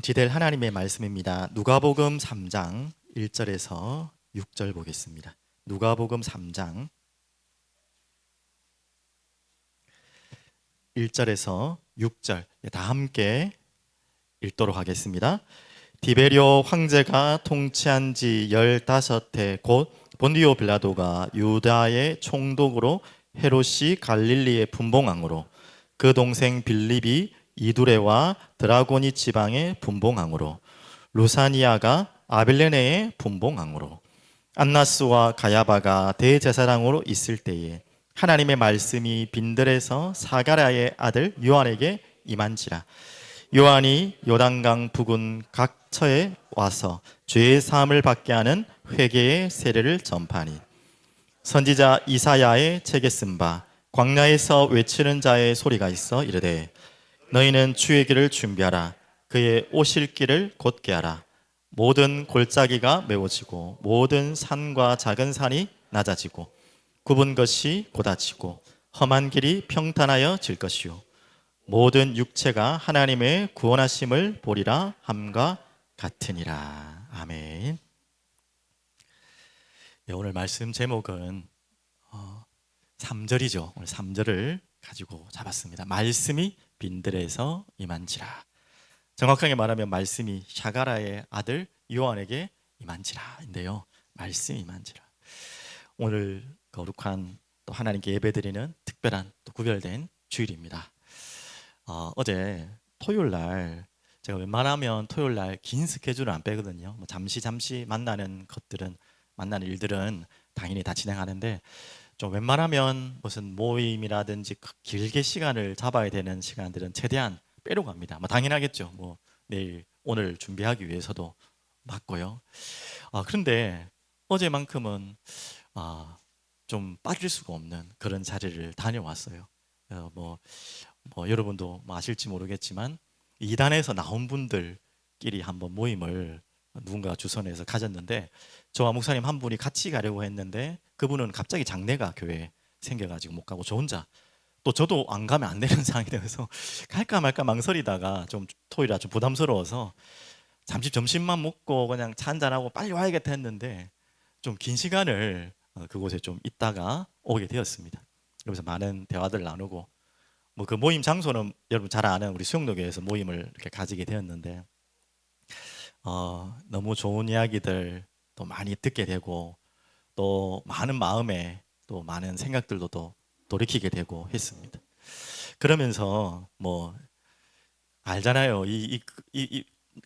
성취될 하나님의 말씀입니다. 누가복음 3장 1절에서 6절 보겠습니다. 누가복음 3장 1절에서 6절 다 함께 읽도록 하겠습니다. 디베리오 황제가 통치한 지 15해 곧 본디오 빌라도가 유다의 총독으로 헤롯이 갈릴리의 분봉왕으로 그 동생 빌립이 이두레와 드라고니 지방의 분봉왕으로 루사니아가 아빌레네의 분봉왕으로 안나스와 가야바가 대제사장으로 있을 때에 하나님의 말씀이 빈들에서 사가랴의 아들 요한에게 임한지라. 요한이 요단강 부근 각 처에 와서 죄의 사함을 받게 하는 회개의 세례를 전파하니 선지자 이사야의 책에 쓴 바 광야에서 외치는 자의 소리가 있어 이르되 너희는 주의 길을 준비하라. 그의 오실 길을 곧게 하라. 모든 골짜기가 메워지고 모든 산과 작은 산이 낮아지고 굽은 것이 곧아지고 험한 길이 평탄하여 질 것이요 모든 육체가 하나님의 구원하심을 보리라 함과 같으니라. 아멘. 네, 오늘 말씀 제목은 3절이죠. 오늘 3절을 가지고 잡았습니다. 말씀이 빈들에서 임한지라. 정확하게 말하면 말씀이 샤가라의 아들 요한에게 임한지라인데요. 말씀이 임한지라. 오늘 거룩한 또 하나님께 예배드리는 특별한 또 구별된 주일입니다. 어제 토요일 날 제가 웬만하면 토요일 날 긴 스케줄을 안 빼거든요. 뭐 잠시 만나는 일들은 당연히 다 진행하는데 좀 웬만하면 무슨 모임이라든지 길게 시간을 잡아야 되는 시간들은 최대한 빼려고 합니다. 뭐 당연하겠죠. 뭐 내일 오늘 준비하기 위해서도 맞고요. 그런데 어제만큼은 좀 빠질 수가 없는 그런 자리를 다녀왔어요. 뭐 여러분도 뭐 아실지 모르겠지만 이단에서 나온 분들끼리 한번 모임을 누군가 주선해서 가졌는데 저와 목사님 한 분이 같이 가려고 했는데 그분은 갑자기 장례가 교회에 생겨가지고 못 가고 저 혼자 또 저도 안 가면 안 되는 상황이 되어서 갈까 말까 망설이다가 좀 토요일이라 좀 부담스러워서 잠시 점심만 먹고 그냥 차 한잔하고 빨리 와야겠다 했는데 좀 긴 시간을 그곳에 좀 있다가 오게 되었습니다. 그래서 많은 대화들 나누고 뭐 그 모임 장소는 여러분 잘 아는 우리 수영로교에서 모임을 이렇게 가지게 되었는데 너무 좋은 이야기들 또 많이 듣게 되고 또 많은 마음에 또 많은 생각들도 또 돌이키게 되고 했습니다. 그러면서 뭐 알잖아요.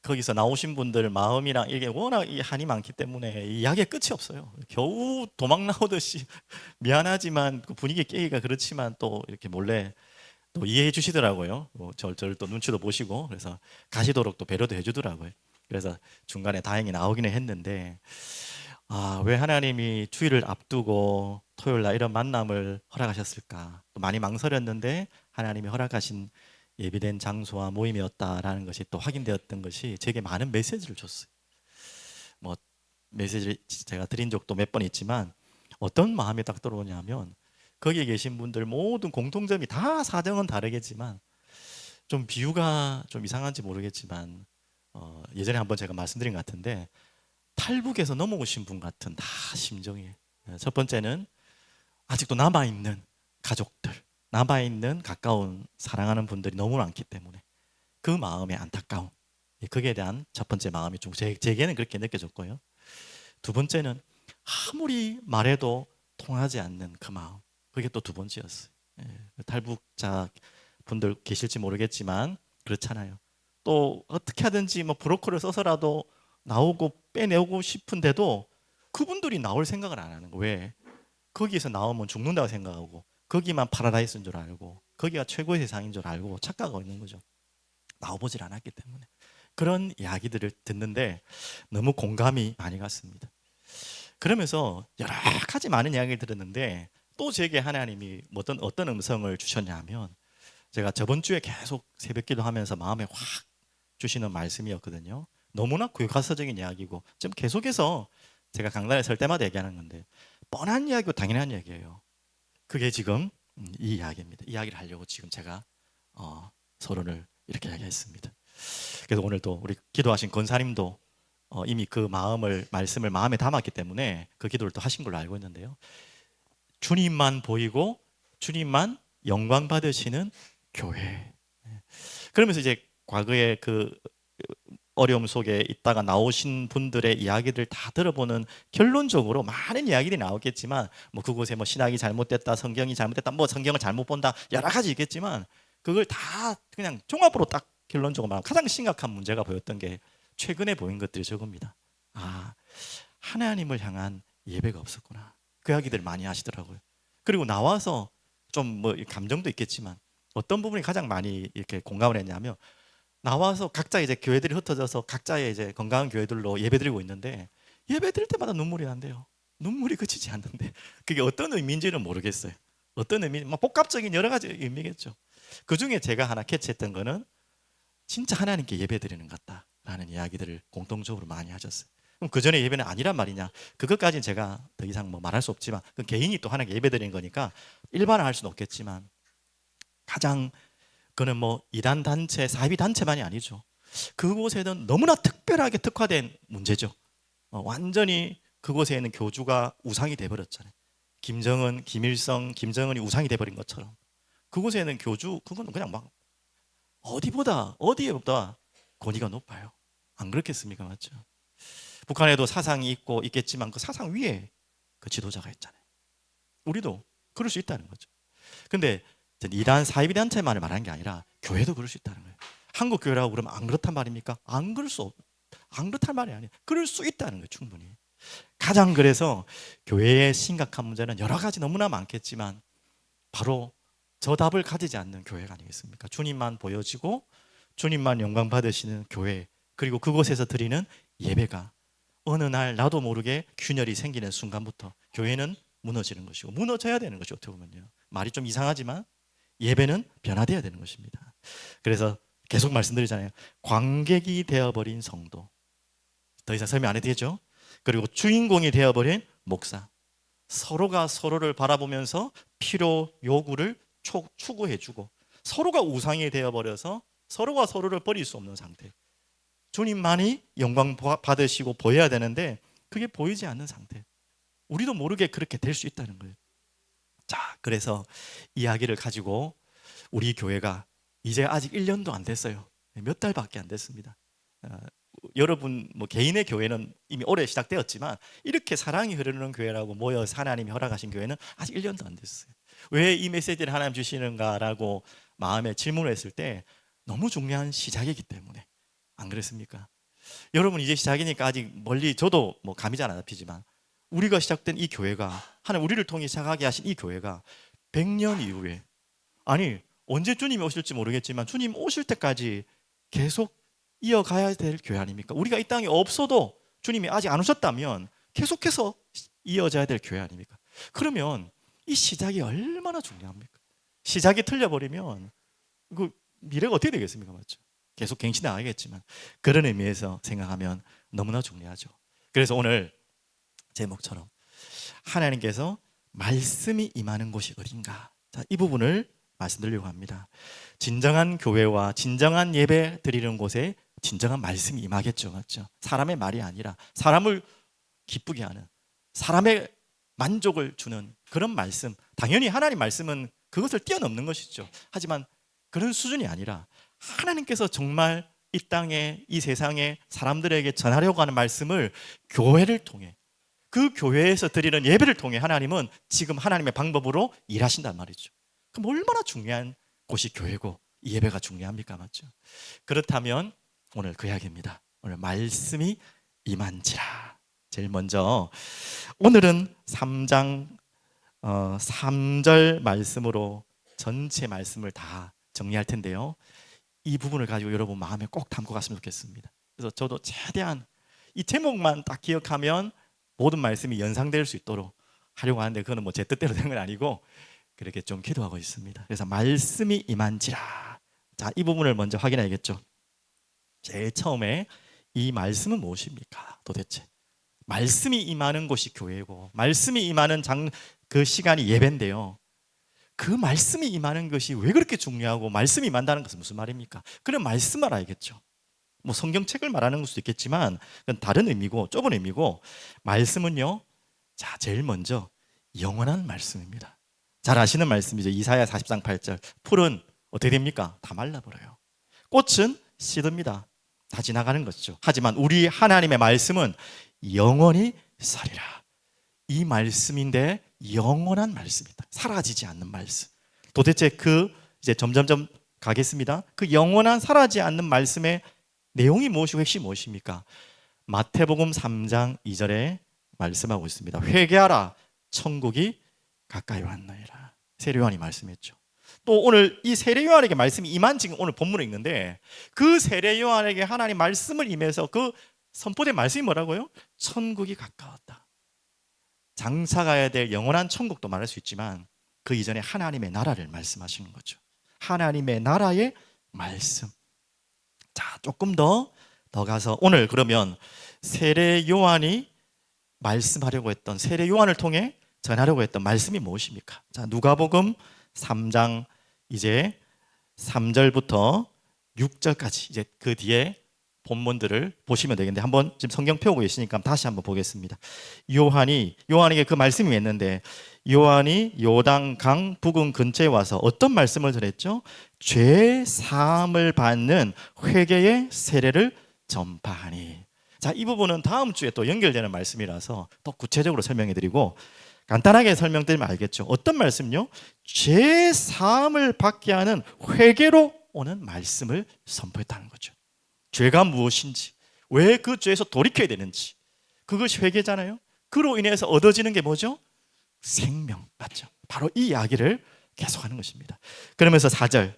거기서 나오신 분들 마음이랑 이게 워낙 한이 많기 때문에 이야기가 끝이 없어요. 겨우 도망 나오듯이 미안하지만 그 분위기 깨기가 그렇지만 또 이렇게 몰래 또 이해해 주시더라고요. 저를 또 눈치도 보시고 그래서 가시도록 또 배려도 해주더라고요. 그래서 중간에 다행히 나오기는 했는데 왜 하나님이 주일을 앞두고 토요일 날 이런 만남을 허락하셨을까? 또 많이 망설였는데 하나님이 허락하신 예비된 장소와 모임이었다라는 것이 또 확인되었던 것이 제게 많은 메시지를 줬어요. 뭐 메시지를 제가 드린 적도 몇 번 있지만 어떤 마음이 딱 들어오냐면 거기에 계신 분들 모든 공통점이 다 사정은 다르겠지만 좀 비유가 좀 이상한지 모르겠지만 예전에 한번 제가 말씀드린 것 같은데 탈북에서 넘어오신 분 같은 다 심정이에요. 첫 번째는 아직도 남아있는 가족들, 남아있는 가까운 사랑하는 분들이 너무 많기 때문에 그 마음의 안타까움, 거기에 대한 첫 번째 마음이 좀 제게는 그렇게 느껴졌고요. 두 번째는 아무리 말해도 통하지 않는 그 마음, 그게 또 두 번째였어요. 탈북자 분들 계실지 모르겠지만 그렇잖아요. 또 어떻게 하든지 뭐 브로커를 써서라도 나오고 빼내고 싶은데도 그분들이 나올 생각을 안 하는 거예요. 왜? 거기에서 나오면 죽는다고 생각하고 거기만 파라다이스인 줄 알고 거기가 최고의 세상인 줄 알고 착각하고 있는 거죠. 나와보질 않았기 때문에. 그런 이야기들을 듣는데 너무 공감이 많이 갔습니다. 그러면서 여러 가지 많은 이야기를 들었는데 또 제게 하나님이 어떤 음성을 주셨냐면 제가 저번 주에 계속 새벽기도 하면서 마음에 확 주시는 말씀이었거든요. 너무나 교과서적인 이야기고 지금 계속해서 제가 강단에 설 때마다 얘기하는 건데 뻔한 이야기고 당연한 이야기예요. 그게 지금 이 이야기입니다. 이 이야기를 하려고 지금 제가 서론을 이렇게 이야기했습니다. 그래서 오늘도 우리 기도하신 권사님도 이미 그 말씀을 마음에 담았기 때문에 그 기도를 또 하신 걸로 알고 있는데요. 주님만 보이고 주님만 영광 받으시는 교회. 그러면서 이제 과거에 그 어려움 속에 있다가 나오신 분들의 이야기를 다 들어보는 결론적으로 많은 이야기들이 나오겠지만 뭐 그곳에 뭐 신학이 잘못됐다, 성경이 잘못됐다, 뭐 성경을 잘못 본다 여러 가지 있겠지만 그걸 다 그냥 종합으로 딱 결론적으로 말하면 가장 심각한 문제가 보였던 게 최근에 보인 것들이 저겁니다. 아, 하나님을 향한 예배가 없었구나. 그 이야기들 많이 하시더라고요. 그리고 나와서 좀 뭐 감정도 있겠지만 어떤 부분이 가장 많이 이렇게 공감을 했냐면 나와서 각자 이제 교회들이 흩어져서 각자의 이제 건강한 교회들로 예배드리고 있는데 예배드릴 때마다 눈물이 난대요. 눈물이 그치지 않는데 그게 어떤 의미인지는 모르겠어요. 어떤 의미, 뭐 복합적인 여러 가지 의미겠죠. 그 중에 제가 하나 캐치했던 거는 진짜 하나님께 예배드리는 것 같다라는 이야기들을 공통적으로 많이 하셨어요. 그럼 그 전에 예배는 아니란 말이냐? 그것까지는 제가 더 이상 뭐 말할 수 없지만 그 개인이 또 하나님께 예배드리는 거니까 일반화할 수는 없겠지만 가장 그는 뭐 이단 단체, 사이비 단체만이 아니죠. 그곳에는 너무나 특별하게 특화된 문제죠. 완전히 그곳에 있는 교주가 우상이 돼버렸잖아요. 김정은, 김일성, 김정은이 우상이 돼버린 것처럼 그곳에 있는 교주 그건 그냥 막 어디에보다 권위가 높아요. 안 그렇겠습니까? 맞죠? 북한에도 사상이 있고 있겠지만 그 사상 위에 그 지도자가 있잖아요. 우리도 그럴 수 있다는 거죠. 근데 이단 사이비 단체만을 말하는 게 아니라 교회도 그럴 수 있다는 거예요. 한국 교회라고 그러면 안 그렇단 말입니까? 안 그렇단 말이 아니에요. 그럴 수 있다는 거예요. 충분히. 가장 그래서 교회의 심각한 문제는 여러 가지 너무나 많겠지만 바로 저 답을 가지지 않는 교회가 아니겠습니까? 주님만 보여지고 주님만 영광 받으시는 교회, 그리고 그곳에서 드리는 예배가 어느 날 나도 모르게 균열이 생기는 순간부터 교회는 무너지는 것이고 무너져야 되는 것이 어떻게 보면요. 말이 좀 이상하지만 예배는 변화되어야 되는 것입니다. 그래서 계속 말씀드리잖아요. 관객이 되어버린 성도, 더 이상 설명 안 해도 되죠. 그리고 주인공이 되어버린 목사, 서로가 서로를 바라보면서 필요 요구를 추구해주고 서로가 우상이 되어버려서 서로가 서로를 버릴 수 없는 상태. 주님만이 영광 받으시고 보여야 되는데 그게 보이지 않는 상태. 우리도 모르게 그렇게 될 수 있다는 거예요. 자, 그래서 이야기를 가지고 우리 교회가 이제 아직 1년도 안 됐어요. 몇 달밖에 안 됐습니다. 여러분 뭐 개인의 교회는 이미 올해 시작되었지만 이렇게 사랑이 흐르는 교회라고 모여서 하나님이 허락하신 교회는 아직 1년도 안 됐어요. 왜 이 메시지를 하나님 주시는가라고 마음에 질문을 했을 때 너무 중요한 시작이기 때문에. 안 그랬습니까? 여러분 이제 시작이니까 아직 멀리 저도 뭐 감이 잘 안 잡히지만 우리가 시작된 이 교회가 하나님 우리를 통해 시작하게 하신 이 교회가 100년 이후에 아니 언제 주님이 오실지 모르겠지만 주님 오실 때까지 계속 이어가야 될 교회 아닙니까? 우리가 이 땅에 없어도 주님이 아직 안 오셨다면 계속해서 이어져야 될 교회 아닙니까? 그러면 이 시작이 얼마나 중요합니까? 시작이 틀려버리면 그 미래가 어떻게 되겠습니까? 맞죠? 계속 갱신 나가겠지만 그런 의미에서 생각하면 너무나 중요하죠. 그래서 오늘 제목처럼 하나님께서 말씀이 임하는 곳이 어딘가, 자, 이 부분을 말씀드리려고 합니다. 진정한 교회와 진정한 예배 드리는 곳에 진정한 말씀이 임하겠죠. 맞죠? 사람의 말이 아니라 사람을 기쁘게 하는, 사람의 만족을 주는 그런 말씀. 당연히 하나님 말씀은 그것을 뛰어넘는 것이죠. 하지만 그런 수준이 아니라 하나님께서 정말 이 땅에, 이 세상에 사람들에게 전하려고 하는 말씀을 교회를 통해, 그 교회에서 드리는 예배를 통해 하나님은 지금 하나님의 방법으로 일하신단 말이죠. 그럼 얼마나 중요한 곳이 교회고 이 예배가 중요합니까? 맞죠? 그렇다면 오늘 그 이야기입니다. 오늘 말씀이 임한지라. 제일 먼저 오늘은 3장 3절 말씀으로 전체 말씀을 다 정리할 텐데요. 이 부분을 가지고 여러분 마음에 꼭 담고 갔으면 좋겠습니다. 그래서 저도 최대한 이 제목만 딱 기억하면 모든 말씀이 연상될 수 있도록 하려고 하는데 그거는 뭐 제 뜻대로 되는 건 아니고 그렇게 좀 기도하고 있습니다. 그래서 말씀이 임한지라. 자, 이 부분을 먼저 확인해야겠죠. 제일 처음에 이 말씀은 무엇입니까? 도대체 말씀이 임하는 곳이 교회고 말씀이 임하는 그 시간이 예배인데요. 그 말씀이 임하는 것이 왜 그렇게 중요하고 말씀이 임한다는 것은 무슨 말입니까? 그럼 말씀을 알겠죠. 뭐 성경책을 말하는 걸 수도 있겠지만 그건 다른 의미고 좁은 의미고, 말씀은요, 자, 제일 먼저 영원한 말씀입니다. 잘 아시는 말씀이죠. 이사야 40장 8절. 풀은 어떻게 됩니까? 다 말라버려요. 꽃은 시듭니다. 다 지나가는 것이죠. 하지만 우리 하나님의 말씀은 영원히 살리라. 이 말씀인데 영원한 말씀이다. 사라지지 않는 말씀. 도대체 이제 점점점 가겠습니다. 그 영원한 사라지지 않는 말씀의 내용이 무엇이고 핵심이 무엇입니까? 마태복음 3장 2절에 말씀하고 있습니다. 회개하라, 천국이 가까이 왔나이다. 세례요한이 말씀했죠. 또 오늘 이 세례요한에게 말씀이 임한 지금 오늘 본문에 있는데, 그 세례요한에게 하나님 말씀을 임해서 그 선포된 말씀이 뭐라고요? 천국이 가까웠다. 장차 가야 될 영원한 천국도 말할 수 있지만 그 이전에 하나님의 나라를 말씀하시는 거죠. 하나님의 나라의 말씀. 자, 조금 더 가서 오늘 그러면 세례 요한이 말씀하려고 했던, 세례 요한을 통해 전하려고 했던 말씀이 무엇입니까? 자, 누가복음 3장 이제 3절부터 6절까지 이제 그 뒤에 본문들을 보시면 되겠는데, 한번 지금 성경 펴고 계시니까 다시 한번 보겠습니다. 요한에게 그 말씀이 있는데, 요한이 요단강 부근 근처에 와서 어떤 말씀을 전했죠? 죄 사함을 받는 회개의 세례를 전파하니. 자, 이 부분은 다음 주에 또 연결되는 말씀이라서 더 구체적으로 설명해 드리고, 간단하게 설명드리면 알겠죠. 어떤 말씀요? 죄 사함을 받게 하는 회개로 오는 말씀을 선포했다는 거죠. 죄가 무엇인지, 왜 그 죄에서 돌이켜야 되는지, 그것이 회개잖아요. 그로 인해서 얻어지는 게 뭐죠? 생명, 맞죠? 바로 이 이야기를 계속하는 것입니다. 그러면서 4절,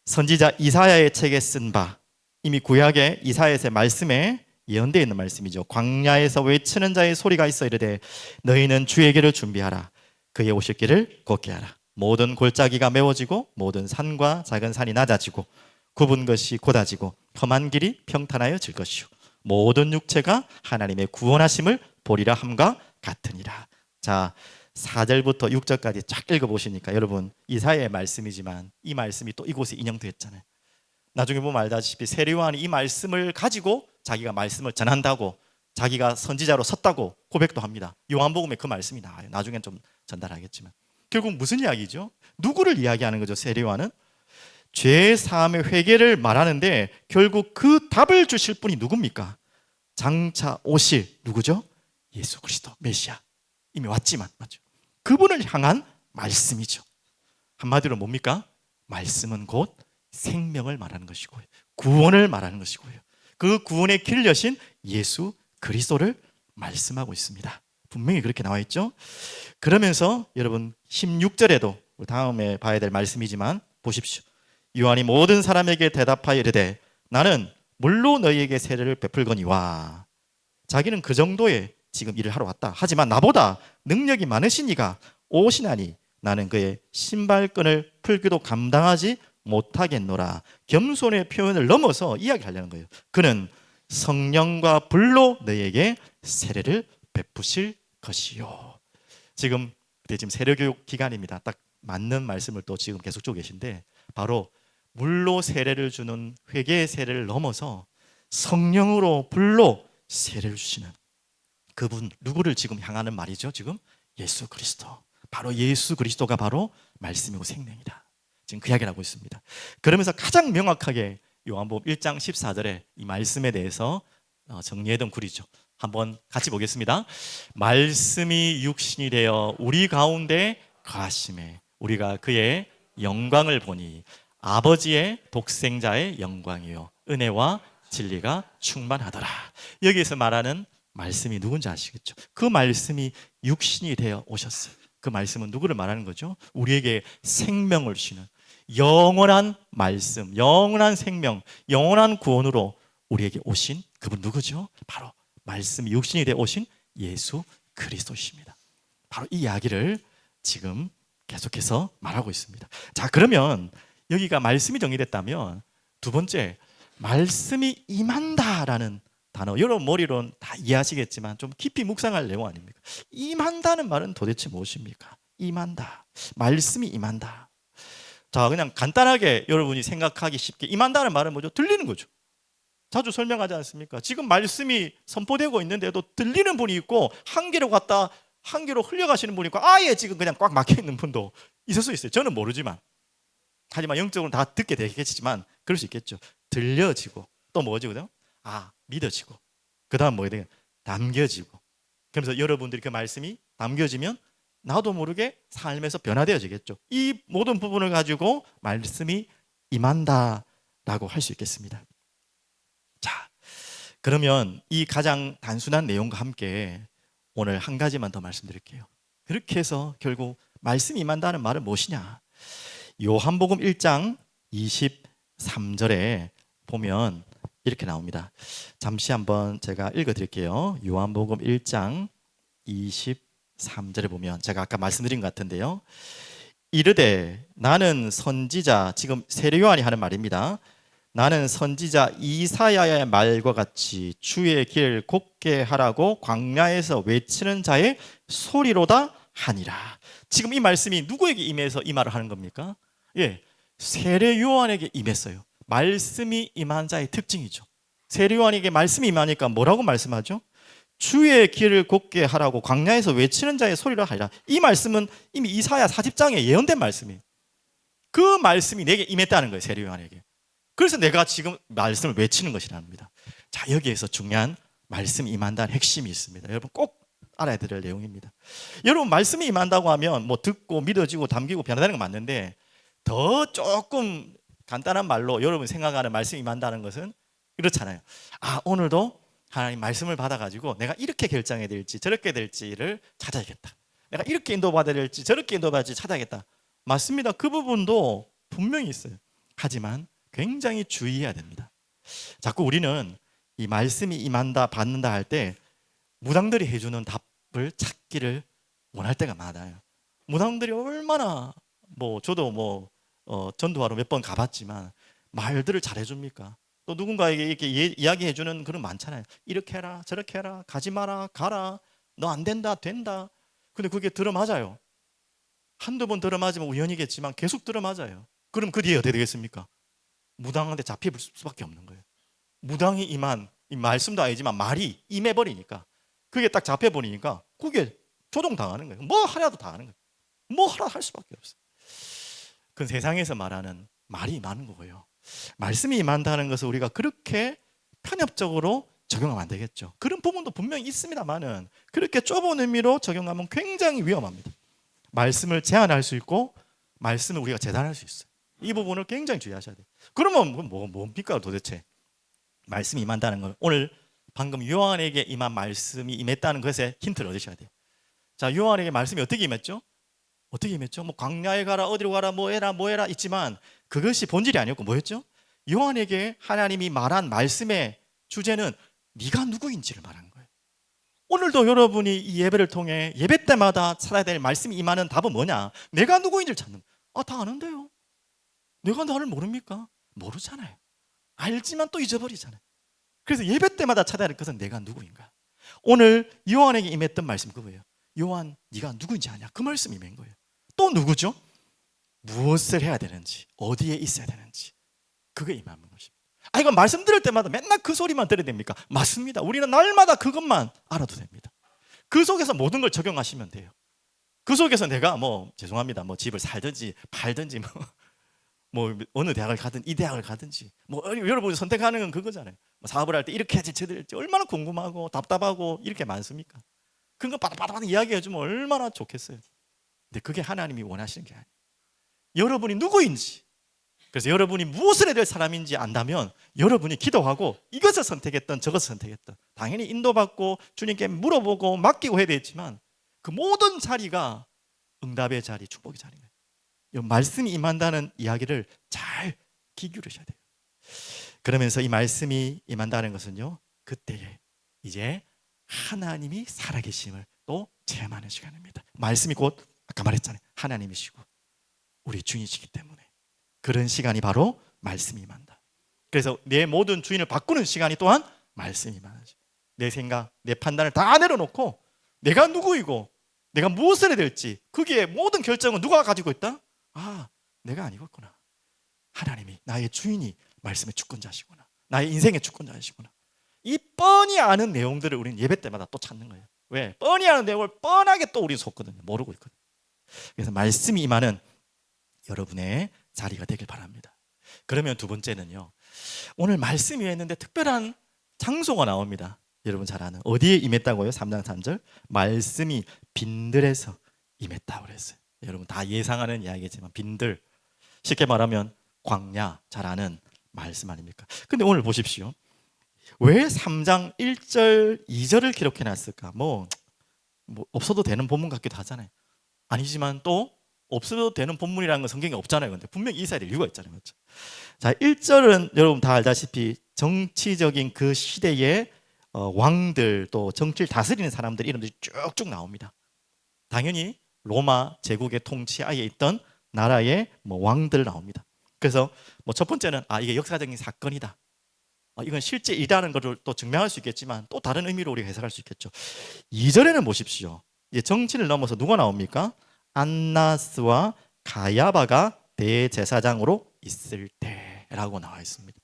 선지자 이사야의 책에 쓴 바, 이미 구약의 이사야의 말씀에 예언되어 있는 말씀이죠. 광야에서 외치는 자의 소리가 있어 이르되 너희는 주의 길을 준비하라. 그의 오실 길을 걷게 하라. 모든 골짜기가 메워지고 모든 산과 작은 산이 낮아지고 굽은 것이 곧아지고 험한 길이 평탄하여질 것이요 모든 육체가 하나님의 구원하심을 보리라 함과 같으니라. 자, 4절부터 6절까지 쫙 읽어보시니까 여러분, 이사야의 말씀이지만 이 말씀이 또 이곳에 인용되었잖아요. 나중에 보면 알다시피 세례 요한이 이 말씀을 가지고 자기가 말씀을 전한다고, 자기가 선지자로 섰다고 고백도 합니다. 요한복음에 그 말씀이 나와요. 나중엔 좀 전달하겠지만 결국 무슨 이야기죠? 누구를 이야기하는 거죠? 세례 요한은 죄 사함의 회개를 말하는데 결국 그 답을 주실 분이 누굽니까? 장차 오실 누구죠? 예수 그리스도 메시아. 이미 왔지만, 맞죠? 그분을 향한 말씀이죠. 한마디로 뭡니까? 말씀은 곧 생명을 말하는 것이고요, 구원을 말하는 것이고요, 그 구원의 길 여신 예수 그리스도를 말씀하고 있습니다. 분명히 그렇게 나와 있죠. 그러면서 여러분 16절에도 다음에 봐야 될 말씀이지만 보십시오. 요한이 모든 사람에게 대답하여 이르되 나는 물로 너희에게 세례를 베풀거니와. 자기는 그 정도의 지금 일을 하러 왔다. 하지만 나보다 능력이 많으신 이가 오시나니 나는 그의 신발끈을 풀기도 감당하지 못하겠노라. 겸손의 표현을 넘어서 이야기를 하려는 거예요. 그는 성령과 불로 너희에게 세례를 베푸실 것이요. 지금 세례교육 기간입니다. 딱 맞는 말씀을 또 지금 계속 주고 계신데, 바로 물로 세례를 주는 회개의 세례를 넘어서 성령으로 불로 세례를 주시는 그분, 누구를 지금 향하는 말이죠? 지금 예수 그리스도. 바로 예수 그리스도가 바로 말씀이고 생명이다. 지금 그 이야기를 하고 있습니다. 그러면서 가장 명확하게 요한복음 1장 14절에 이 말씀에 대해서 정리했던 글이죠. 한번 같이 보겠습니다. 말씀이 육신이 되어 우리 가운데 거하심에 우리가 그의 영광을 보니 아버지의 독생자의 영광이요 은혜와 진리가 충만하더라. 여기에서 말하는 말씀이 누군지 아시겠죠? 그 말씀이 육신이 되어 오셨어요. 그 말씀은 누구를 말하는 거죠? 우리에게 생명을 주시는 영원한 말씀, 영원한 생명, 영원한 구원으로 우리에게 오신 그분 누구죠? 바로 말씀이 육신이 되어 오신 예수 그리스도십니다. 바로 이 이야기를 지금 계속해서 말하고 있습니다. 자, 그러면 여기가 말씀이 정리됐다면 두 번째, 말씀이 임한다라는 단어, 여러분 머리로는 다 이해하시겠지만 좀 깊이 묵상할 내용 아닙니까? 임한다는 말은 도대체 무엇입니까? 임한다, 말씀이 임한다. 자, 그냥 간단하게 여러분이 생각하기 쉽게 임한다는 말은 뭐죠? 들리는 거죠. 자주 설명하지 않습니까? 지금 말씀이 선포되고 있는데도 들리는 분이 있고 한 개로 갔다 한 개로 흘려가시는 분이 있고 아예 지금 그냥 꽉 막혀 있는 분도 있을 수 있어요. 저는 모르지만, 하지만 영적으로 다 듣게 되겠지만 그럴 수 있겠죠. 들려지고 또 뭐지, 그죠? 믿어지고, 그 다음 뭐야 돼? 담겨지고. 그러면서 여러분들이 그 말씀이 담겨지면 나도 모르게 삶에서 변화되어지겠죠. 이 모든 부분을 가지고 말씀이 임한다라고 할 수 있겠습니다. 자, 그러면 이 가장 단순한 내용과 함께 오늘 한 가지만 더 말씀드릴게요. 그렇게 해서 결국 말씀이 임한다는 말은 무엇이냐? 요한복음 1장 23절에 보면 이렇게 나옵니다. 잠시 한번 제가 읽어드릴게요. 요한복음 1장 23절에 보면 제가 아까 말씀드린 것 같은데요. 이르되 나는 선지자, 지금 세례 요한이 하는 말입니다. 나는 선지자 이사야의 말과 같이 주의 길 곧게 하라고 광야에서 외치는 자의 소리로다 하니라. 지금 이 말씀이 누구에게 임해서 이 말을 하는 겁니까? 세례 요한에게 임했어요. 말씀이 임한 자의 특징이죠. 세례 요한에게 말씀이 임하니까 뭐라고 말씀하죠? 주의 길을 곧게 하라고 광야에서 외치는 자의 소리라 하리라. 이 말씀은 이미 이사야 40장에 예언된 말씀이에요. 그 말씀이 내게 임했다는 거예요, 세례 요한에게. 그래서 내가 지금 말씀을 외치는 것이랍니다. 자, 여기에서 중요한 말씀이 임한다는 핵심이 있습니다. 여러분 꼭 알아야 될 내용입니다. 여러분 말씀이 임한다고 하면 뭐 듣고 믿어지고 담기고 변화되는 건 맞는데, 더 조금 간단한 말로 여러분이 생각하는 말씀이 임한다는 것은 이렇잖아요. 오늘도 하나님 말씀을 받아가지고 내가 이렇게 결정해야 될지 저렇게 될지를 찾아야겠다. 내가 이렇게 인도받아야 될지 저렇게 인도받아야 될지 찾아야겠다. 맞습니다. 그 부분도 분명히 있어요. 하지만 굉장히 주의해야 됩니다. 자꾸 우리는 이 말씀이 임한다 받는다 할 때 무당들이 해주는 답을 찾기를 원할 때가 많아요. 무당들이 얼마나 저도 전도하러 몇 번 가봤지만 말들을 잘 해줍니까? 또 누군가에게 이렇게 이야기해주는 그런 많잖아요. 이렇게 해라 저렇게 해라 가지 마라 가라 너 안 된다 된다. 근데 그게 들어맞아요. 한두 번 들어맞으면 우연이겠지만 계속 들어맞아요. 그럼 그 뒤에 어떻게 되겠습니까? 무당한테 잡힐 수밖에 없는 거예요. 무당이 임한 이 말씀도 아니지만 말이 임해버리니까 그게 딱 잡혀버리니까 그게 조종당하는 거예요. 뭐 하려도 다 하는 거예요. 뭐 하라 할 수밖에 없어요. 그 세상에서 말하는 말이 임하는 거고요. 말씀이 임한다는 것을 우리가 그렇게 편협적으로 적용하면 안 되겠죠. 그런 부분도 분명히 있습니다만은 그렇게 좁은 의미로 적용하면 굉장히 위험합니다. 말씀을 제한할 수 있고 말씀을 우리가 재단할 수 있어요. 이 부분을 굉장히 주의하셔야 돼요. 그러면 뭡니까 도대체? 말씀이 임한다는 걸 오늘 방금 요한에게 임한 말씀이 임했다는 것에 힌트를 얻으셔야 돼요. 자, 요한에게 말씀이 어떻게 임했죠? 어떻게 임했죠? 광야에 가라 어디로 가라 뭐 해라 있지만 그것이 본질이 아니었고 뭐였죠? 요한에게 하나님이 말한 말씀의 주제는 네가 누구인지를 말한 거예요. 오늘도 여러분이 이 예배를 통해 예배 때마다 찾아야 될 말씀이 임하는 답은 뭐냐? 내가 누구인지를 찾는 거예요. 다 아는데요. 내가 나를 모릅니까? 모르잖아요. 알지만 또 잊어버리잖아요. 그래서 예배 때마다 찾아야 할 것은 내가 누구인가. 오늘 요한에게 임했던 말씀 그거예요. 요한 네가 누구인지 아냐? 그 말씀이 임한 거예요. 또 누구죠? 무엇을 해야 되는지 어디에 있어야 되는지 그게 임하는 것입니다. 이건 말씀 들을 때마다 맨날 그 소리만 들어야 됩니까? 맞습니다. 우리는 날마다 그것만 알아도 됩니다. 그 속에서 모든 걸 적용하시면 돼요. 그 속에서 내가 죄송합니다 집을 살든지 팔든지 어느 대학을 가든 이 대학을 가든지 여러분이 선택하는 건 그거잖아요. 사업을 할 때 이렇게 해야지 저렇게 해야지 얼마나 궁금하고 답답하고 이렇게 많습니까? 그거 바닥바닥 이야기해 주면 얼마나 좋겠어요. 근데 그게 하나님이 원하시는 게 아니에요. 여러분이 누구인지, 그래서 여러분이 무엇을 해야 될 사람인지 안다면 여러분이 기도하고 이것을 선택했던 저것을 선택했던 당연히 인도받고 주님께 물어보고 맡기고 해야 되겠지만 그 모든 자리가 응답의 자리, 축복의 자리예요. 말씀이 임한다는 이야기를 잘 귀 기울이셔야 돼요. 그러면서 이 말씀이 임한다는 것은요, 그때에 이제 하나님이 살아계심을 또 체험하는 시간입니다. 말씀이 곧 아까 말했잖아요. 하나님이시고 우리 주인이시기 때문에 그런 시간이 바로 말씀이 임한다. 그래서 내 모든 주인을 바꾸는 시간이 또한 말씀이 임하죠. 내 생각, 내 판단을 다 내려놓고 내가 누구이고 내가 무엇을 해야 될지 거기에 모든 결정은 누가 가지고 있다? 내가 아니겠구나. 하나님이 나의 주인이 말씀의 주권자시구나. 나의 인생의 주권자이시구나. 이 뻔히 아는 내용들을 우리는 예배 때마다 또 찾는 거예요. 왜? 뻔히 아는 내용을 뻔하게 또 우리는 속거든요. 모르고 있거든요. 그래서 말씀이 임하는 여러분의 자리가 되길 바랍니다. 그러면 두 번째는요, 오늘 말씀이 임했는데 특별한 장소가 나옵니다. 여러분 잘 아는 어디에 임했다고요? 3장 3절 말씀이 빈들에서 임했다고 그랬어요. 여러분 다 예상하는 이야기지만 빈들, 쉽게 말하면 광야, 잘 아는 말씀 아닙니까? 근데 오늘 보십시오. 왜 3장 1절 2절을 기록해 놨을까? 뭐 없어도 되는 본문 같기도 하잖아요. 아니지만 또 없어도 되는 본문이라는 건 성경에 없잖아요. 근데 분명히 있어야 될 이유가 있잖아요. 그렇죠? 자, 1절은 여러분 다 알다시피 정치적인 그 시대의 왕들, 또 정치를 다스리는 사람들 이름들이 쭉쭉 나옵니다. 당연히 로마 제국의 통치하에 있던 나라의 왕들 나옵니다. 그래서 첫 번째는 이게 역사적인 사건이다. 이건 실제 일하는 것을 또 증명할 수 있겠지만 또 다른 의미로 우리가 해석할 수 있겠죠. 2절에는 보십시오. 이제 정치를 넘어서 누가 나옵니까? 안나스와 가야바가 대제사장으로 있을 때라고 나와 있습니다.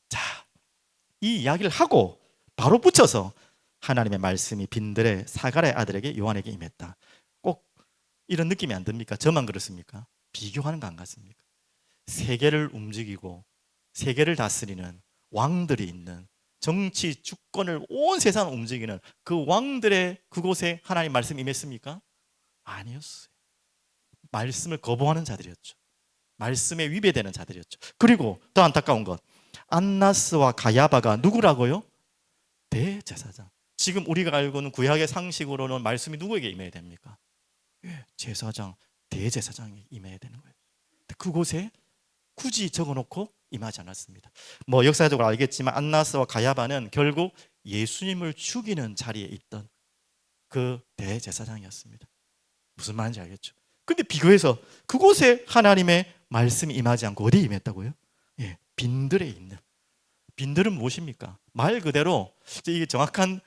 자, 이 이야기를 하고 바로 붙여서 하나님의 말씀이 빈들의 사가랴의 아들에게 요한에게 임했다. 꼭 이런 느낌이 안 듭니까? 저만 그렇습니까? 비교하는 거 안 같습니까? 세계를 움직이고 세계를 다스리는 왕들이 있는, 정치 주권을 온 세상을 움직이는 그 왕들의 그곳에 하나님 말씀이 임했습니까? 아니었어요. 말씀을 거부하는 자들이었죠. 말씀에 위배되는 자들이었죠. 그리고 더 안타까운 것, 안나스와 가야바가 누구라고요? 대제사장. 지금 우리가 알고 있는 구약의 상식으로는 말씀이 누구에게 임해야 됩니까? 제사장, 대제사장이 임해야 되는 거예요. 그곳에 굳이 적어놓고 임하지 않았습니다. 역사적으로 알겠지만 안나스와 가야바는 결국 예수님을 죽이는 자리에 있던 그 대제사장이었습니다. 무슨 말인지 알겠죠? 근데 비교해서 그곳에 하나님의 말씀이 임하지 않고 어디에 임했다고요? 빈들에 있는. 빈들은 무엇입니까? 말 그대로 이게 정확한,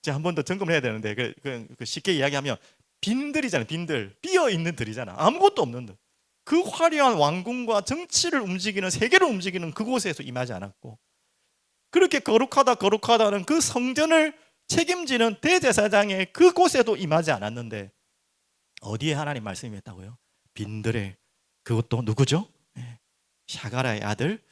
제가 한 번 더 점검을 해야 되는데 쉽게 이야기하면 빈들이잖아요. 빈들, 비어 있는 들이잖아. 아무것도 없는 들. 그 화려한 왕궁과 정치를 움직이는, 세계를 움직이는 그곳에서 임하지 않았고, 그렇게 거룩하다는 그 성전을 책임지는 대제사장의 그곳에도 임하지 않았는데 어디에 하나님 말씀이 임했다고요? 빈들에. 그것도 누구죠? 사가랴의 아들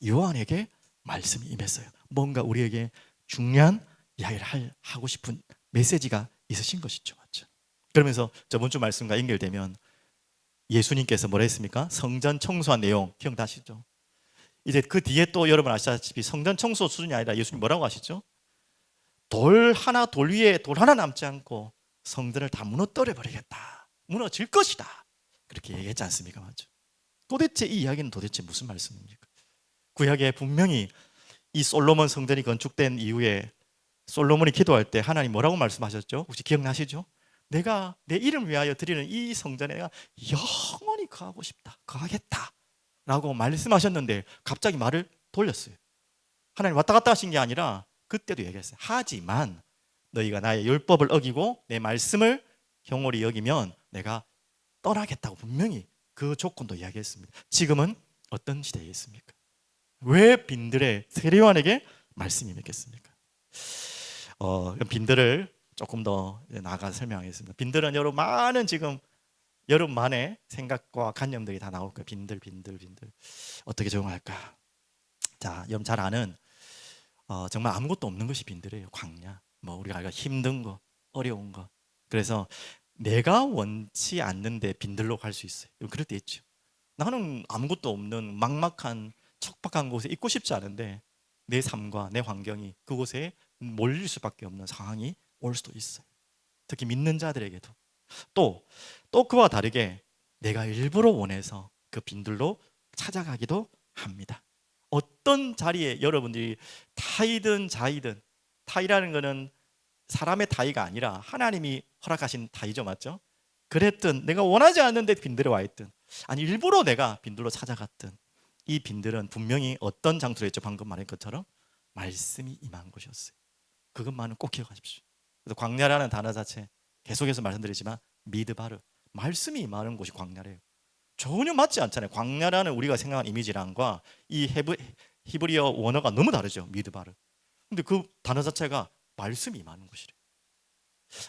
요한에게 말씀이 임했어요. 뭔가 우리에게 중요한 이야기를 하고 싶은 메시지가 있으신 것이죠. 맞죠? 그러면서 저번 주 말씀과 연결되면 예수님께서 뭐라 했습니까? 성전 청소한 내용 기억나시죠? 이제 그 뒤에 또 여러분 아시다시피 성전 청소 수준이 아니라 예수님 뭐라고 하시죠? 돌 위에 돌 하나 남지 않고 성전을 다 무너뜨려 버리겠다. 무너질 것이다. 그렇게 얘기했지 않습니까? 맞죠? 도대체 이 이야기는 도대체 무슨 말씀입니까? 구약에 분명히 이 솔로몬 성전이 건축된 이후에 솔로몬이 기도할 때 하나님 뭐라고 말씀하셨죠? 혹시 기억나시죠? 내가 내 이름을 위하여 드리는 이 성전에 내가 영원히 거하고 싶다, 거하겠다 라고 말씀하셨는데 갑자기 말을 돌렸어요. 하나님 왔다 갔다 하신 게 아니라 그때도 얘기했어요. 하지만 너희가 나의 율법을 어기고 내 말씀을 경홀히 여기면 내가 떠나겠다고 분명히 그 조건도 이야기했습니다. 지금은 어떤 시대에 있습니까? 왜 빈들의 세례요한에게 말씀이 맺겠습니까? 빈들을 조금 더 나아가서 설명하겠습니다. 빈들은 여러분만의 생각과 관념들이 다 나올 거예요. 빈들 어떻게 적용할까? 자, 여러분 잘 아는 정말 아무것도 없는 것이 빈들이에요. 광야. 우리가 알고 힘든 거, 어려운 거. 그래서 내가 원치 않는데 빈들로 갈 수 있어요. 그럴 때 있죠. 나는 아무것도 없는 막막한 척박한 곳에 있고 싶지 않은데 내 삶과 내 환경이 그곳에 몰릴 수밖에 없는 상황이 올 수도 있어요. 특히 믿는 자들에게도. 또 그와 다르게 내가 일부러 원해서 그 빈들로 찾아가기도 합니다. 어떤 자리에 여러분들이 타이든 자이든, 타이라는 것은 사람의 타이가 아니라 하나님이 허락하신 타이죠. 맞죠? 그랬든 내가 원하지 않는데 빈들에 와 있든, 아니 일부러 내가 빈들로 찾아갔든, 이 빈들은 분명히 어떤 장소로 했죠? 방금 말한 것처럼 말씀이 임한 곳이었어요. 그것만은 꼭 기억하십시오. 그래서 광야라는 단어 자체 계속해서 말씀드리지만 미드바르, 말씀이 임하는 곳이 광야래요. 전혀 맞지 않잖아요. 광야라는 우리가 생각하는 이미지랑과 이 히브리어 원어가 너무 다르죠. 미드바르. 근데 그 단어 자체가 말씀이 임하는 곳이래.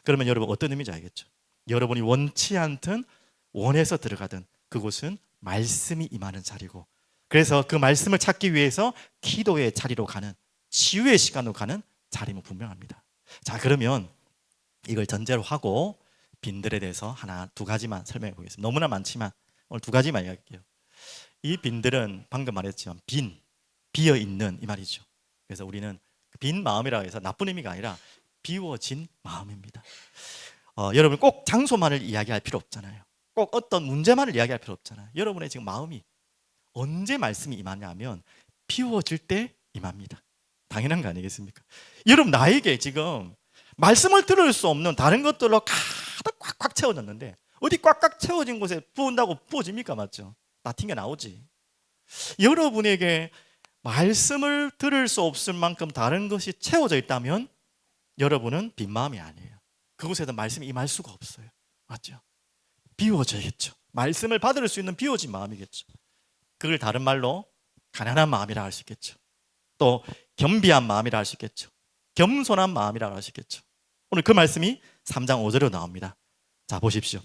그러면 여러분 어떤 의미인지 알겠죠? 여러분이 원치 않든 원해서 들어가든 그곳은 말씀이 임하는 자리고, 그래서 그 말씀을 찾기 위해서 기도의 자리로 가는, 치유의 시간으로 가는 자리면 분명합니다. 자, 그러면 이걸 전제로 하고 빈들에 대해서 하나 두 가지만 설명해 보겠습니다. 너무나 많지만 오늘 두 가지만 이야기할게요. 이 빈들은 방금 말했지만 비어 있는 이 말이죠. 그래서 우리는 빈 마음이라고 해서 나쁜 의미가 아니라 비워진 마음입니다. 여러분 꼭 장소만을 이야기할 필요 없잖아요. 꼭 어떤 문제만을 이야기할 필요 없잖아요. 여러분의 지금 마음이 언제 말씀이 임하냐면 비워질 때 임합니다. 당연한 거 아니겠습니까? 여러분 나에게 지금 말씀을 들을 수 없는 다른 것들로 가득 꽉꽉 채워졌는데 어디 꽉꽉 채워진 곳에 부은다고 부어집니까? 맞죠? 다 튕겨 나오지. 여러분에게 말씀을 들을 수 없을 만큼 다른 것이 채워져 있다면 여러분은 빈 마음이 아니에요. 그곳에도 말씀이 임할 수가 없어요. 맞죠? 비워져야겠죠. 말씀을 받을 수 있는 비워진 마음이겠죠. 그걸 다른 말로 가난한 마음이라 할 수 있겠죠. 또 겸비한 마음이라 할 수 있겠죠. 겸손한 마음이라 할 수 있겠죠. 오늘 그 말씀이 3장 5절로 나옵니다. 자, 보십시오.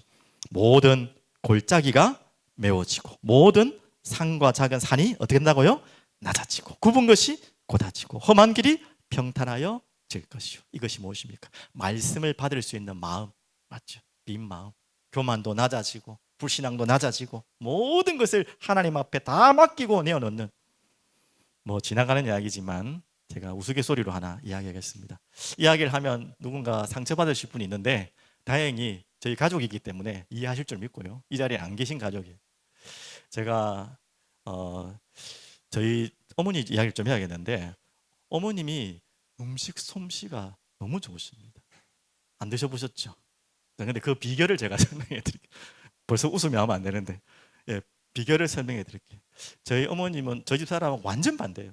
모든 골짜기가 메워지고 모든 산과 작은 산이 어떻게 된다고요? 낮아지고 굽은 것이 곧아지고 험한 길이 평탄하여 질 것이요. 이것이 무엇입니까? 말씀을 받을 수 있는 마음, 맞죠? 빈 마음. 교만도 낮아지고 불신앙도 낮아지고 모든 것을 하나님 앞에 다 맡기고 내어놓는, 뭐 지나가는 이야기지만 제가 우스갯소리로 하나 이야기하겠습니다. 이야기를 하면 누군가 상처받으실 분이 있는데 다행히 저희 가족이기 때문에 이해하실 줄 믿고요. 이 자리에 안 계신 가족이에요. 제가 저희 어머니 이야기를 좀 해야겠는데 어머님이 음식 솜씨가 너무 좋으십니다. 안 드셔보셨죠? 근데 그 비결을 제가 설명해 드릴게요. 벌써 웃으면 하면 안 되는데, 예, 비결을 설명해 드릴게요. 저희 어머님은 저희 집 사람은 완전 반대예요.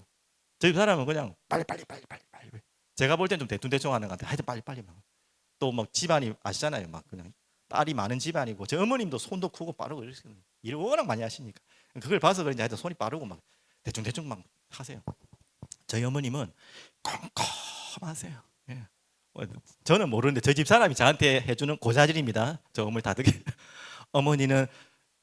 저희 집 사람은 그냥 빨리. 제가 볼 땐 좀 대충 하는 것 같아요. 하여튼 빨리. 또 막 집안이 아시잖아요. 막 그냥 딸이 많은 집안이고, 제 어머님도 손도 크고 빠르고 이러시거든요. 일을 워낙 많이 하시니까 그걸 봐서 그런지 하여튼 손이 빠르고 막 대충 막 하세요. 저희 어머님은 컴컴하세요. 예. 저는 모르는데 저희 집 사람이 저한테 해주는 고자질입니다. 저 어머니 다득이. 어머니는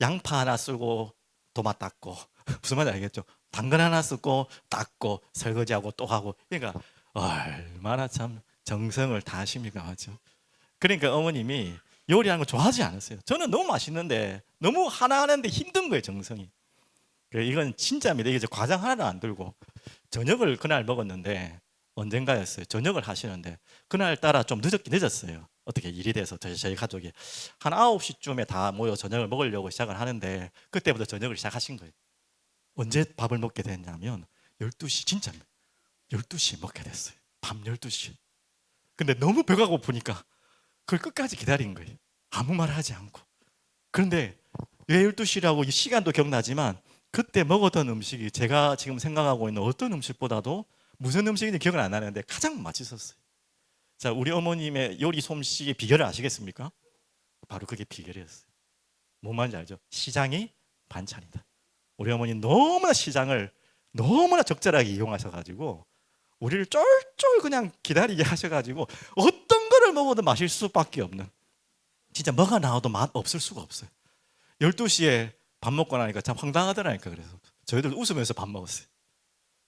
양파 하나 쓰고 도마 닦고 무슨 말인지 알겠죠? 당근 하나 쓰고 닦고 설거지하고 또 하고, 그러니까 얼마나 참 정성을 다하십니까? 맞죠? 그러니까 어머님이 요리하는 거 좋아하지 않았어요. 저는 너무 맛있는데 너무 하나 하는데 힘든 거예요, 정성이. 이건 진짜입니다. 이게 과장 하나도 안 들고 저녁을 그날 먹었는데 언젠가였어요. 저녁을 하시는데 그날따라 좀 늦었어요. 어떻게 일이 돼서 저희 가족이 한 9시쯤에 다 모여 저녁을 먹으려고 시작을 하는데 그때부터 저녁을 시작하신 거예요. 언제 밥을 먹게 됐냐면 12시, 진짜 12시에 먹게 됐어요. 밤 12시. 근데 너무 배가 고프니까 그걸 끝까지 기다린 거예요. 아무 말 하지 않고. 그런데 왜 12시라고 시간도 기억나지만 그때 먹었던 음식이 제가 지금 생각하고 있는 어떤 음식보다도 무슨 음식인지 기억은 안 나는데 가장 맛있었어요. 자, 우리 어머님의 요리 솜씨의 비결을 아시겠습니까? 바로 그게 비결이었어요. 뭔 말인지 알죠? 시장이 반찬이다. 우리 어머니 너무나 시장을 너무나 적절하게 이용하셔가지고 우리를 쫄쫄 그냥 기다리게 하셔가지고 어떤 거를 먹어도 마실 수밖에 없는, 진짜 뭐가 나와도 맛 없을 수가 없어요. 12시에 밥 먹고 나니까 참 황당하더라니까. 그래서 저희들 웃으면서 밥 먹었어요.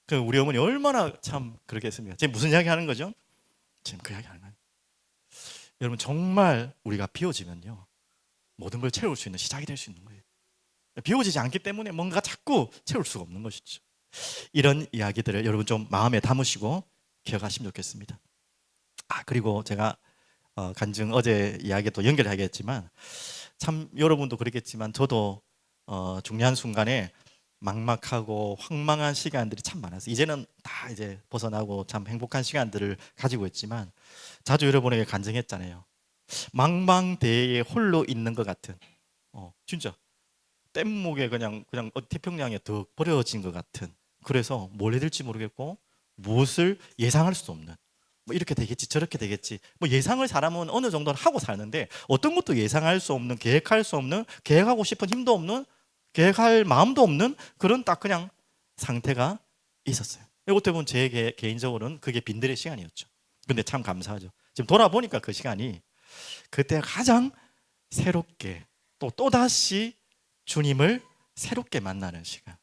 그 우리 어머니 얼마나 참 그렇게 했습니까? 지금 무슨 이야기 하는 거죠? 지금 그 이야기 하는 거예요. 여러분 정말 우리가 비워지면요 모든 걸 채울 수 있는 시작이 될 수 있는 거예요. 비워지지 않기 때문에 뭔가 자꾸 채울 수가 없는 것이죠. 이런 이야기들을 여러분 좀 마음에 담으시고 기억하시면 좋겠습니다. 그리고 제가 간증 어제 이야기도 연결하겠지만 참 여러분도 그렇겠지만 저도 중요한 순간에 막막하고 황망한 시간들이 참 많았어요. 이제는 다 이제 벗어나고 참 행복한 시간들을 가지고 있지만 자주 여러분에게 간증했잖아요. 망망대해에 홀로 있는 것 같은, 진짜 뗏목에 그냥 태평양에 더 버려진 것 같은, 그래서 뭘 해야 될지 모르겠고 무엇을 예상할 수 없는, 뭐 이렇게 되겠지 저렇게 되겠지, 뭐 예상을 사람은 어느 정도는 하고 사는데 어떤 것도 예상할 수 없는, 계획할 수 없는, 계획하고 싶은 힘도 없는, 계획할 마음도 없는 그런 딱 그냥 상태가 있었어요. 어떻게 보면 제 개인적으로는 그게 빈들의 시간이었죠. 근데 참 감사하죠. 지금 돌아보니까 그 시간이 그때 가장 새롭게 또다시 주님을 새롭게 만나는 시간,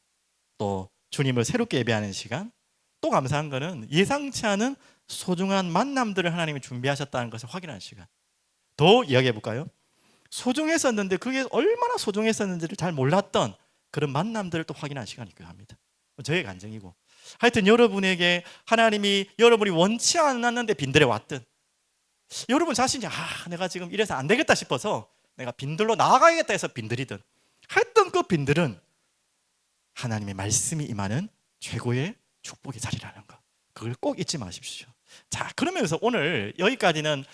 또 주님을 새롭게 예배하는 시간, 또 감사한 거는 예상치 않은 소중한 만남들을 하나님이 준비하셨다는 것을 확인하는 시간. 더 이야기해 볼까요? 소중했었는데 그게 얼마나 소중했었는지를 잘 몰랐던 그런 만남들을 또 확인하는 시간이기도 합니다. 저의 간증이고, 하여튼 여러분에게 하나님이 여러분이 원치 않았는데 빈들에 왔든, 여러분 자신이 내가 지금 이래서 안 되겠다 싶어서 내가 빈들로 나아가야겠다 해서 빈들이든, 하여튼 그 빈들은 하나님의 말씀이 임하는 최고의 축복의 자리라는 거, 그걸 꼭 잊지 마십시오. 자, 그러면서 오늘 여기까지는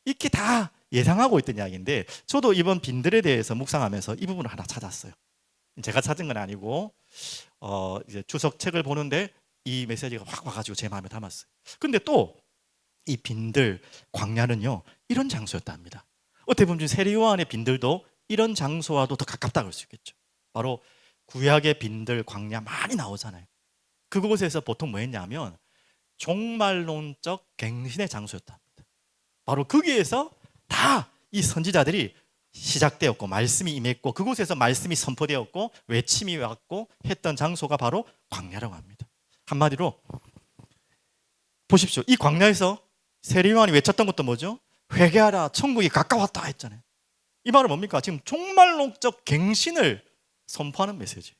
이렇게 다 예상하고 있던 이야기인데, 저도 이번 빈들에 대해서 묵상하면서 이 부분을 하나 찾았어요. 제가 찾은 건 아니고 이제 주석 책을 보는데 이 메시지가 확 와가지고 제 마음에 담았어요. 근데 또 이 빈들, 광야는요, 이런 장소였답니다. 어떻게 보면 세리요한의 빈들도 이런 장소와도 더 가깝다고 할 수 있겠죠. 바로 구약의 빈들, 광야 많이 나오잖아요. 그곳에서 보통 뭐 했냐면 종말론적 갱신의 장소였답니다. 바로 거기에서 다 이 선지자들이 시작되었고 말씀이 임했고 그곳에서 말씀이 선포되었고 외침이 왔고 했던 장소가 바로 광야라고 합니다. 한마디로 보십시오. 이 광야에서 세리요한이 외쳤던 것도 뭐죠? 회개하라, 천국이 가까웠다 했잖아요. 이 말은 뭡니까? 지금 종말론적 갱신을 선포하는 메시지.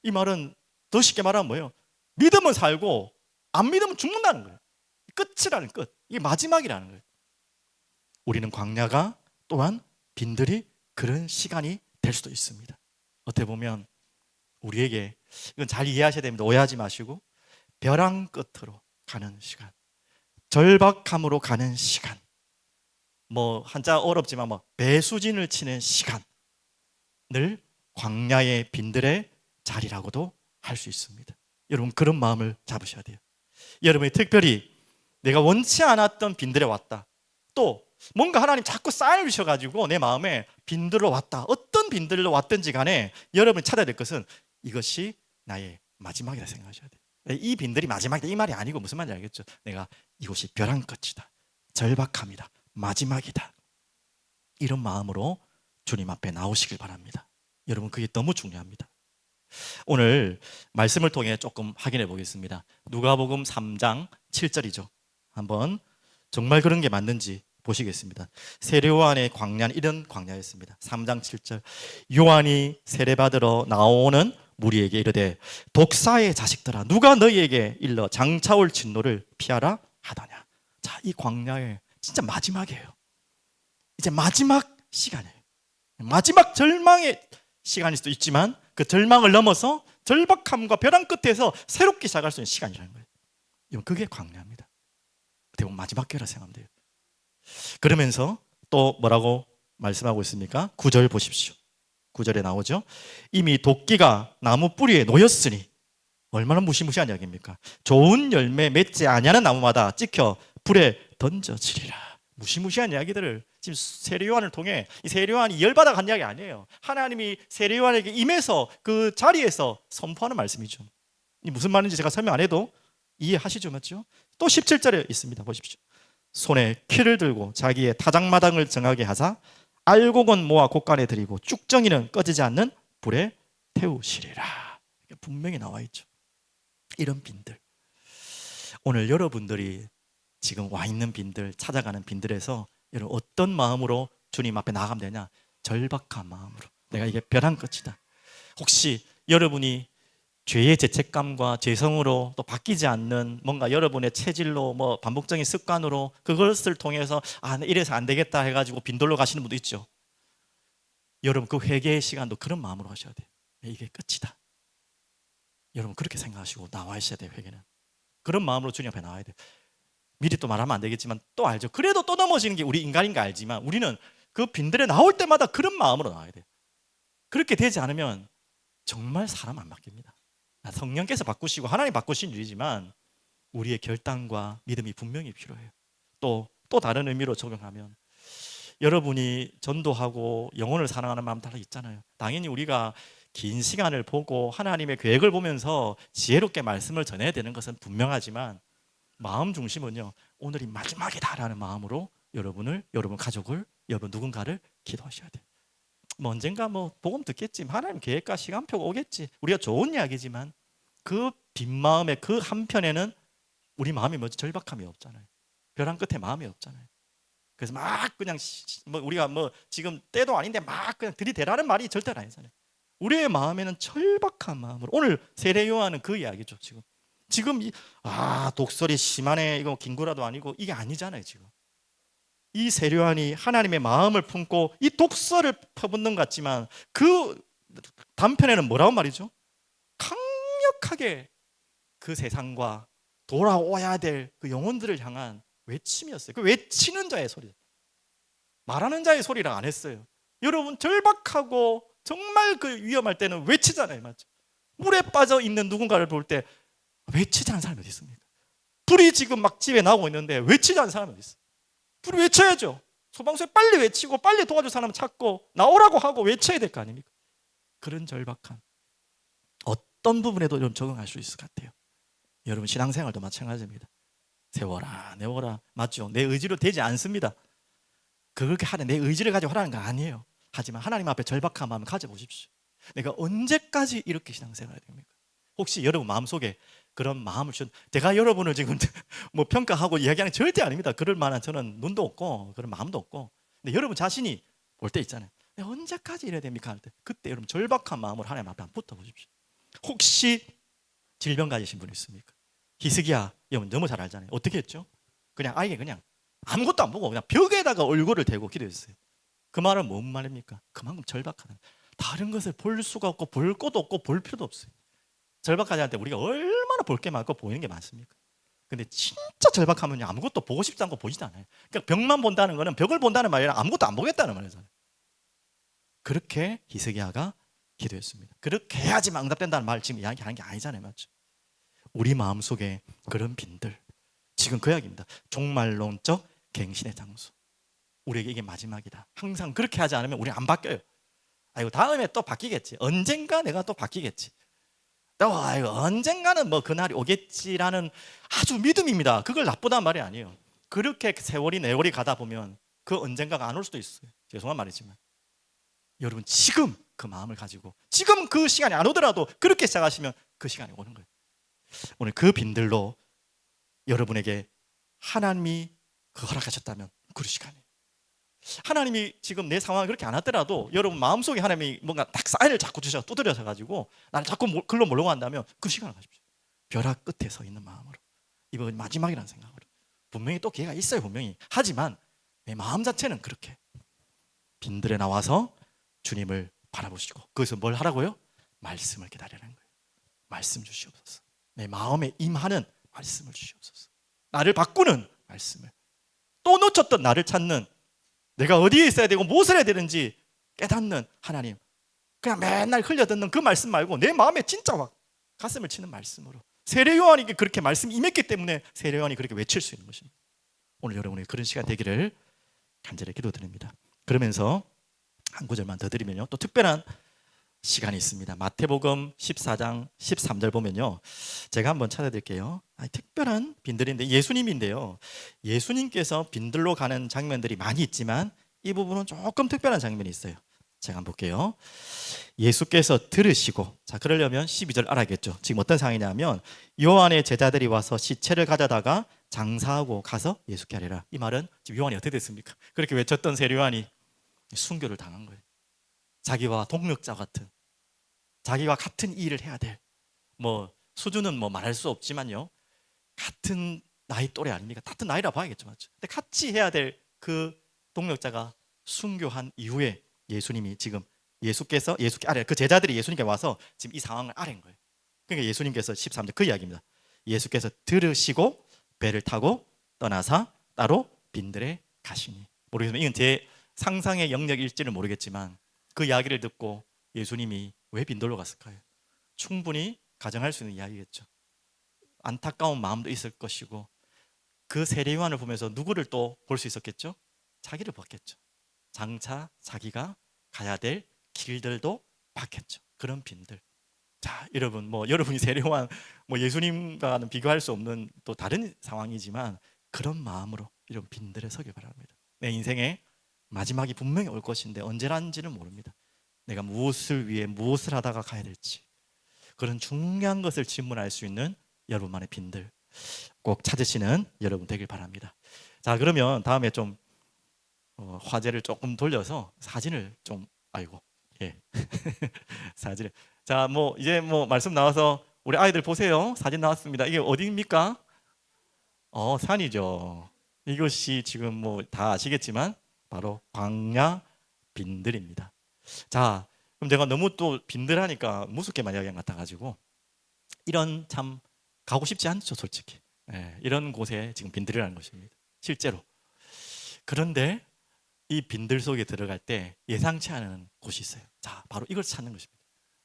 이 말은 더 쉽게 말하면 뭐예요? 믿으면 살고 안 믿으면 죽는다는 거예요. 끝이라는 끝. 이게 마지막이라는 거예요. 우리는 광야가 또한 빈들이 그런 시간이 될 수도 있습니다. 어떻게 보면 우리에게 이건 잘 이해하셔야 됩니다. 오해하지 마시고 벼랑 끝으로 가는 시간, 절박함으로 가는 시간, 뭐 한자 어렵지만 뭐 배수진을 치는 시간을 광야의 빈들의 자리라고도 할 수 있습니다. 여러분 그런 마음을 잡으셔야 돼요. 여러분이 특별히 내가 원치 않았던 빈들에 왔다, 또 뭔가 하나님 자꾸 쌓여주셔가지고 내 마음에 빈들로 왔다, 어떤 빈들로 왔든지 간에 여러분이 찾아야 될 것은 이것이 나의 마지막이라 생각하셔야 돼요. 이 빈들이 마지막이다 이 말이 아니고 무슨 말인지 알겠죠? 내가 이곳이 벼랑 끝이다, 절박함이다, 마지막이다, 이런 마음으로 주님 앞에 나오시길 바랍니다. 여러분 그게 너무 중요합니다. 오늘 말씀을 통해 조금 확인해 보겠습니다. 누가복음 3장 7절이죠. 한번 정말 그런 게 맞는지 보시겠습니다. 세례요한의 광야는 이런 광야였습니다. 3장 7절, 요한이 세례받으러 나오는 무리에게 이르되 독사의 자식들아, 누가 너희에게 일러 장차올 진노를 피하라 하더냐. 자, 이 광야의 진짜 마지막이에요. 이제 마지막 시간이에요. 마지막 절망의 시간일 수도 있지만 그 절망을 넘어서 절박함과 벼랑 끝에서 새롭게 시작할 수 있는 시간이라는 거예요. 그게 광야입니다. 어떻게 보면 마지막 기회라 생각하면 돼요. 그러면서 또 뭐라고 말씀하고 있습니까? 9절 보십시오. 9절에 나오죠. 이미 도끼가 나무 뿌리에 놓였으니, 얼마나 무시무시한 이야기입니까? 좋은 열매 맺지 아니하는 나무마다 찍혀 불에 던져지리라. 무시무시한 이야기들을 지금 세례요한을 통해, 이 세례요한이 열받아 간 이야기 아니에요. 하나님이 세례요한에게 임해서 그 자리에서 선포하는 말씀이죠. 이 무슨 말인지 제가 설명 안 해도 이해하시죠, 맞죠? 또 17절에 있습니다. 보십시오. 손에 키를 들고 자기의 타작마당을 정하게 하사 알곡은 모아 곳간에 들이고 쭉정이는 꺼지지 않는 불에 태우시리라. 분명히 나와 있죠. 이런 빈들, 오늘 여러분들이 지금 와 있는 빈들, 찾아가는 빈들에서 여러분 어떤 마음으로 주님 앞에 나가면 되냐? 절박한 마음으로. 내가 이게 벼랑 끝이다. 혹시 여러분이 죄의 죄책감과 죄성으로 또 바뀌지 않는 뭔가 여러분의 체질로 뭐 반복적인 습관으로 그것을 통해서 이래서 안 되겠다 해가지고 빈돌로 가시는 분도 있죠. 여러분 그 회개의 시간도 그런 마음으로 하셔야 돼요. 이게 끝이다. 여러분 그렇게 생각하시고 나와 있어야 돼요. 회개는 그런 마음으로 주님 앞에 나와야 돼요. 미리 또 말하면 안 되겠지만 또 알죠. 그래도 또 넘어지는 게 우리 인간인 거 알지만 우리는 그 빈들에 나올 때마다 그런 마음으로 나와야 돼요. 그렇게 되지 않으면 정말 사람 안 바뀝니다. 성령께서 바꾸시고 하나님 바꾸신 일이지만 우리의 결단과 믿음이 분명히 필요해요. 또 다른 의미로 적용하면 여러분이 전도하고 영혼을 사랑하는 마음 다 있잖아요. 당연히 우리가 긴 시간을 보고 하나님의 계획을 보면서 지혜롭게 말씀을 전해야 되는 것은 분명하지만 마음 중심은요, 오늘이 마지막이다라는 마음으로 여러분 가족을, 여러분 누군가를 기도하셔야 돼요. 뭐 언젠가 뭐 복음 듣겠지, 하나님 계획과 시간표가 오겠지, 우리가 좋은 이야기지만 그 빈마음의 그 한편에는 우리 마음이 뭐지? 절박함이 없잖아요. 벼랑 끝에 마음이 없잖아요. 그래서 막 그냥 뭐 우리가 뭐 지금 때도 아닌데 막 그냥 들이대라는 말이 절대 아니잖아요. 우리의 마음에는 절박한 마음으로, 오늘 세례 요한은 그 이야기죠. 지금 독설이 심하네, 이거 긴구라도 아니고, 이게 아니잖아요. 지금 이 세례 요한이 하나님의 마음을 품고 이 독설을 퍼붓는 것 같지만 그 단편에는 뭐라고 말이죠? 강력하게 그 세상과 돌아오야 될 그 영혼들을 향한 외침이었어요. 그 외치는 자의 소리, 말하는 자의 소리라 안 했어요. 여러분, 절박하고 정말 그 위험할 때는 외치잖아요. 맞죠? 물에 빠져 있는 누군가를 볼 때 외치지 않는 사람이 어디 있습니까? 불이 지금 막 집에 나오고 있는데 외치지 않는 사람이 어디 있어요? 불이 외쳐야죠. 소방서에 빨리 외치고 빨리 도와줄 사람 찾고 나오라고 하고 외쳐야 될 거 아닙니까? 그런 절박함, 어떤 부분에도 좀 적응할 수 있을 것 같아요. 여러분, 신앙생활도 마찬가지입니다. 세워라 내워라, 맞죠? 내 의지로 되지 않습니다. 그렇게 하는, 내 의지를 가지고 하라는 거 아니에요. 하지만 하나님 앞에 절박한 마음을 가져보십시오. 내가 언제까지 이렇게 신앙생활해야 됩니까? 혹시 여러분 마음속에 그런 마음을 제가 여러분을 지금 뭐 평가하고 이야기하는 게 절대 아닙니다. 그럴 만한 저는 눈도 없고 그런 마음도 없고. 근데 여러분 자신이 볼 때 있잖아요. 내가 언제까지 이래야 됩니까? 할 때, 그때 여러분 절박한 마음으로 하나님 앞에 한번 붙어 보십시오. 혹시 질병 가지신 분 있습니까? 히스기야 여러분 너무 잘 알잖아요. 어떻게 했죠? 그냥 아예 그냥 아무것도 안 보고 그냥 벽에다가 얼굴을 대고 기도했어요. 그 말은 뭔 말입니까? 그만큼 절박하다. 다른 것을 볼 수가 없고 볼 것도 없고 볼 필요도 없어요. 절박하지 않을 때 우리가 얼마나 볼 게 많고 보이는 게 많습니까? 근데 진짜 절박하면요, 아무것도 보고 싶지 않고 보지도 않아요. 그러니까 벽만 본다는 거는, 벽을 본다는 말이 아니라 아무것도 안 보겠다는 말이잖아요. 그렇게 히스기야가 기도했습니다. 그렇게 해야지만 응답된다는 말 지금 이야기하는 게 아니잖아요. 맞죠? 우리 마음속에 그런 빈들, 지금 그 이야기입니다. 종말론적 갱신의 장소. 우리에게 이게 마지막이다. 항상 그렇게 하지 않으면 우리 안 바뀌어요. 아이고 다음에 또 바뀌겠지. 언젠가 내가 또 바뀌겠지. 또 아이고 언젠가는 뭐 그날이 오겠지라는 아주 믿음입니다. 그걸 나쁘다는 말이 아니에요. 그렇게 세월이 내월이 가다 보면 그 언젠가가 안 올 수도 있어요. 죄송한 말이지만 여러분, 지금 그 마음을 가지고 지금 그 시간이 안 오더라도 그렇게 시작하시면 그 시간이 오는 거예요. 오늘 그 빈들로 여러분에게 하나님이 그 허락하셨다면 그 시간이, 하나님이 지금 내 상황이 그렇게 안 하더라도 여러분 마음속에 하나님이 뭔가 딱 사인을 자꾸 주셔서 두드려서 가지고 나를 자꾸 글로 몰고 간다면 그 시간을 가십시오. 벼락 끝에 서 있는 마음으로, 이번 마지막이라는 생각으로. 분명히 또 기회가 있어요, 분명히. 하지만 내 마음 자체는 그렇게 빈들에 나와서 주님을 바라보시고, 거기서 뭘 하라고요? 말씀을 기다리라는 거예요. 말씀 주시옵소서. 내 마음에 임하는 말씀을 주시옵소서. 나를 바꾸는 말씀을, 또 놓쳤던 나를 찾는, 내가 어디에 있어야 되고 무엇을 해야 되는지 깨닫는 하나님, 그냥 맨날 흘려듣는 그 말씀 말고 내 마음에 진짜 막 가슴을 치는 말씀으로. 세례 요한이 그렇게 말씀이 임했기 때문에 세례 요한이 그렇게 외칠 수 있는 것입니다. 오늘 여러분이 그런 시간 되기를 간절히 기도드립니다. 그러면서 한 구절만 더 드리면요, 또 특별한 시간이 있습니다. 마태복음 14장 13절 보면요, 제가 한번 찾아드릴게요. 특별한 빈들인데 예수님인데요, 예수님께서 빈들로 가는 장면들이 많이 있지만 이 부분은 조금 특별한 장면이 있어요. 제가 한번 볼게요. 예수께서 들으시고, 자 그러려면 12절 알아야겠죠. 지금 어떤 상황이냐면 요한의 제자들이 와서 시체를 가져다가 장사하고 가서 예수께 하리라. 이 말은 지금 요한이 어떻게 됐습니까? 그렇게 외쳤던 세례 요한이 순교를 당한 거예요. 자기와 동력자 같은, 자기와 같은 일을 해야 될, 뭐 수준은 뭐 말할 수 없지만요, 같은 나이 또래 아닙니까? 같은 나이라 봐야겠죠, 맞죠? 근데 같이 해야 될 그 동력자가 순교한 이후에 예수님이 지금 예수께 아래, 그 제자들이 예수님께 와서 지금 이 상황을 아는 거예요. 그러니까 예수님께서 13절 그 이야기입니다. 예수께서 들으시고 배를 타고 떠나사 따로 빈들에 가시니. 모르겠지만 이건 제 상상의 영역일지는 모르겠지만 그 이야기를 듣고 예수님이 왜 빈들로 갔을까요? 충분히 가정할 수 있는 이야기겠죠. 안타까운 마음도 있을 것이고, 그 세례 요한을 보면서 누구를 또 볼 수 있었겠죠? 자기를 봤겠죠. 장차 자기가 가야 될 길들도 봤겠죠. 그런 빈들. 자, 여러분 뭐 여러분이 세례요한 뭐 예수님과는 비교할 수 없는 또 다른 상황이지만 그런 마음으로 이런 빈들에 서길 바랍니다. 내 인생에 마지막이 분명히 올 것인데 언제란지는 모릅니다. 내가 무엇을 위해 무엇을 하다가 가야 될지 그런 중요한 것을 질문할 수 있는 여러분만의 빈들 꼭 찾으시는 여러분 되길 바랍니다. 자, 그러면 다음에 좀 화제를 조금 돌려서 사진을 좀 아이고 예 사진을 자 뭐 이제 뭐 말씀 나와서 우리 아이들 보세요. 사진 나왔습니다. 이게 어디입니까? 산이죠. 이것이 지금 뭐 다 아시겠지만 바로 광야 빈들입니다. 자, 그럼 제가 너무 또 빈들하니까 무섭게만 이야기한 것 같아가지고 이런 참 가고 싶지 않죠, 솔직히. 예, 이런 곳에 지금 빈들이라는 것입니다. 실제로. 그런데 이 빈들 속에 들어갈 때 예상치 않은 곳이 있어요. 자, 바로 이걸 찾는 것입니다.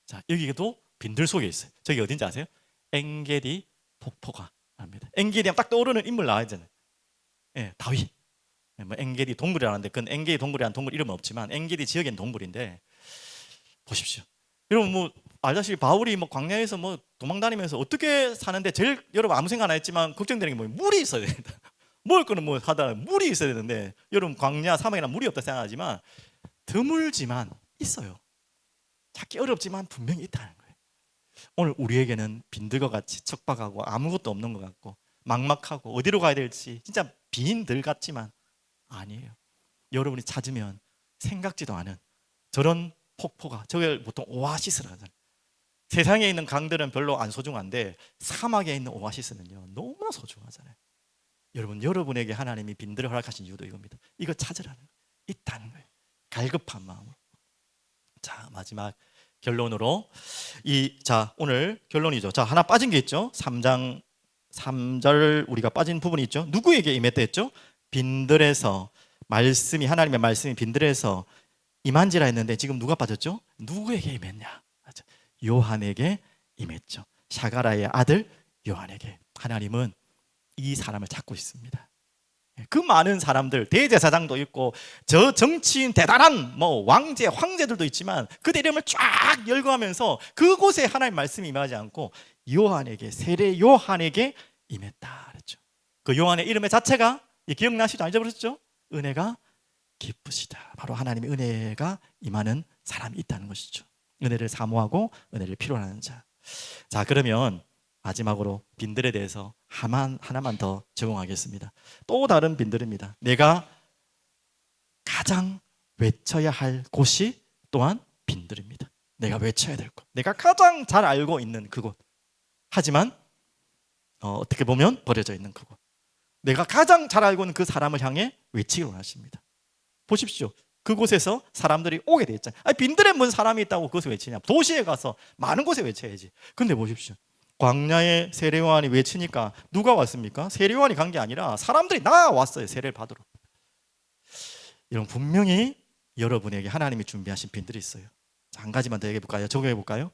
자, 여기도 빈들 속에 있어요. 저기 어딘지 아세요? 엔게디 폭포가 납니다. 엔게디 하면 딱 떠오르는 인물 나와야 되잖아요. 예, 다윗. 예, 뭐 엔게디 동굴이라는데 그건 엔게디 동굴이라는 동굴 이름은 없지만 엔게디 지역엔 동굴인데 보십시오. 여러분 뭐 알다시피 바울이 뭐 광야에서 뭐 도망다니면서 어떻게 사는데 제일 여러분 아무 생각 안 했지만 걱정되는 게 뭐예요? 물이 있어야 된다. 먹을 거는 뭐 하다 물이 있어야 되는데 여러분 광야 사막이나 물이 없다 생각하지만 드물지만 있어요. 찾기 어렵지만 분명히 있다는 거예요. 오늘 우리에게는 빈들과 같이 척박하고 아무것도 없는 것 같고 막막하고 어디로 가야 될지 진짜 빈들 같지만 아니에요. 여러분이 찾으면 생각지도 않은 저런 폭포가 저걸 보통 오아시스라고 하잖아요. 세상에 있는 강들은 별로 안 소중한데 사막에 있는 오아시스는요 너무나 소중하잖아요. 여러분에게 하나님이 빈들을 허락하신 이유도 이겁니다. 이거 찾으라는 거예요. 있다는 거예요. 갈급한 마음으로. 자, 마지막 결론으로 자, 오늘 결론이죠. 자, 하나 빠진 게 있죠. 3장 3절 우리가 빠진 부분이 있죠. 누구에게 임했다 했죠? 빈들에서 말씀이 하나님의 말씀이 빈들에서 임한지라 했는데 지금 누가 빠졌죠? 누구에게 임했냐? 요한에게 임했죠. 샤가라의 아들 요한에게. 하나님은 이 사람을 찾고 있습니다. 그 많은 사람들 대제사장도 있고 저 정치인 대단한 뭐 왕제 황제들도 있지만 그들 이름을 쫙 열거하면서 그곳에 하나님의 말씀이 임하지 않고 요한에게 세례 요한에게 임했다 그랬죠. 그 요한의 이름의 자체가 기억나시죠? 안 잊어버렸죠? 은혜가 기쁘시다. 바로 하나님의 은혜가 임하는 사람이 있다는 것이죠. 은혜를 사모하고 은혜를 필요로 하는 자. 자, 그러면 마지막으로 빈들에 대해서 하나만 더 제공하겠습니다. 또 다른 빈들입니다. 내가 가장 외쳐야 할 곳이 또한 빈들입니다. 내가 외쳐야 될 곳. 내가 가장 잘 알고 있는 그곳. 하지만 어떻게 보면 버려져 있는 그곳. 내가 가장 잘 알고 있는 그 사람을 향해 외치기를 원하십니다. 보십시오. 그곳에서 사람들이 오게 돼 있잖아요. 빈들에 뭔 사람이 있다고 그것을 외치냐. 도시에 가서 많은 곳에 외쳐야지. 근데 보십시오. 광야에 세례요한이 외치니까 누가 왔습니까? 세례요한이 간 게 아니라 사람들이 나왔어요. 세례를 받으러. 이런 분명히 여러분에게 하나님이 준비하신 빈들이 있어요. 자, 한 가지만 더 얘기해 볼까요? 적용해 볼까요?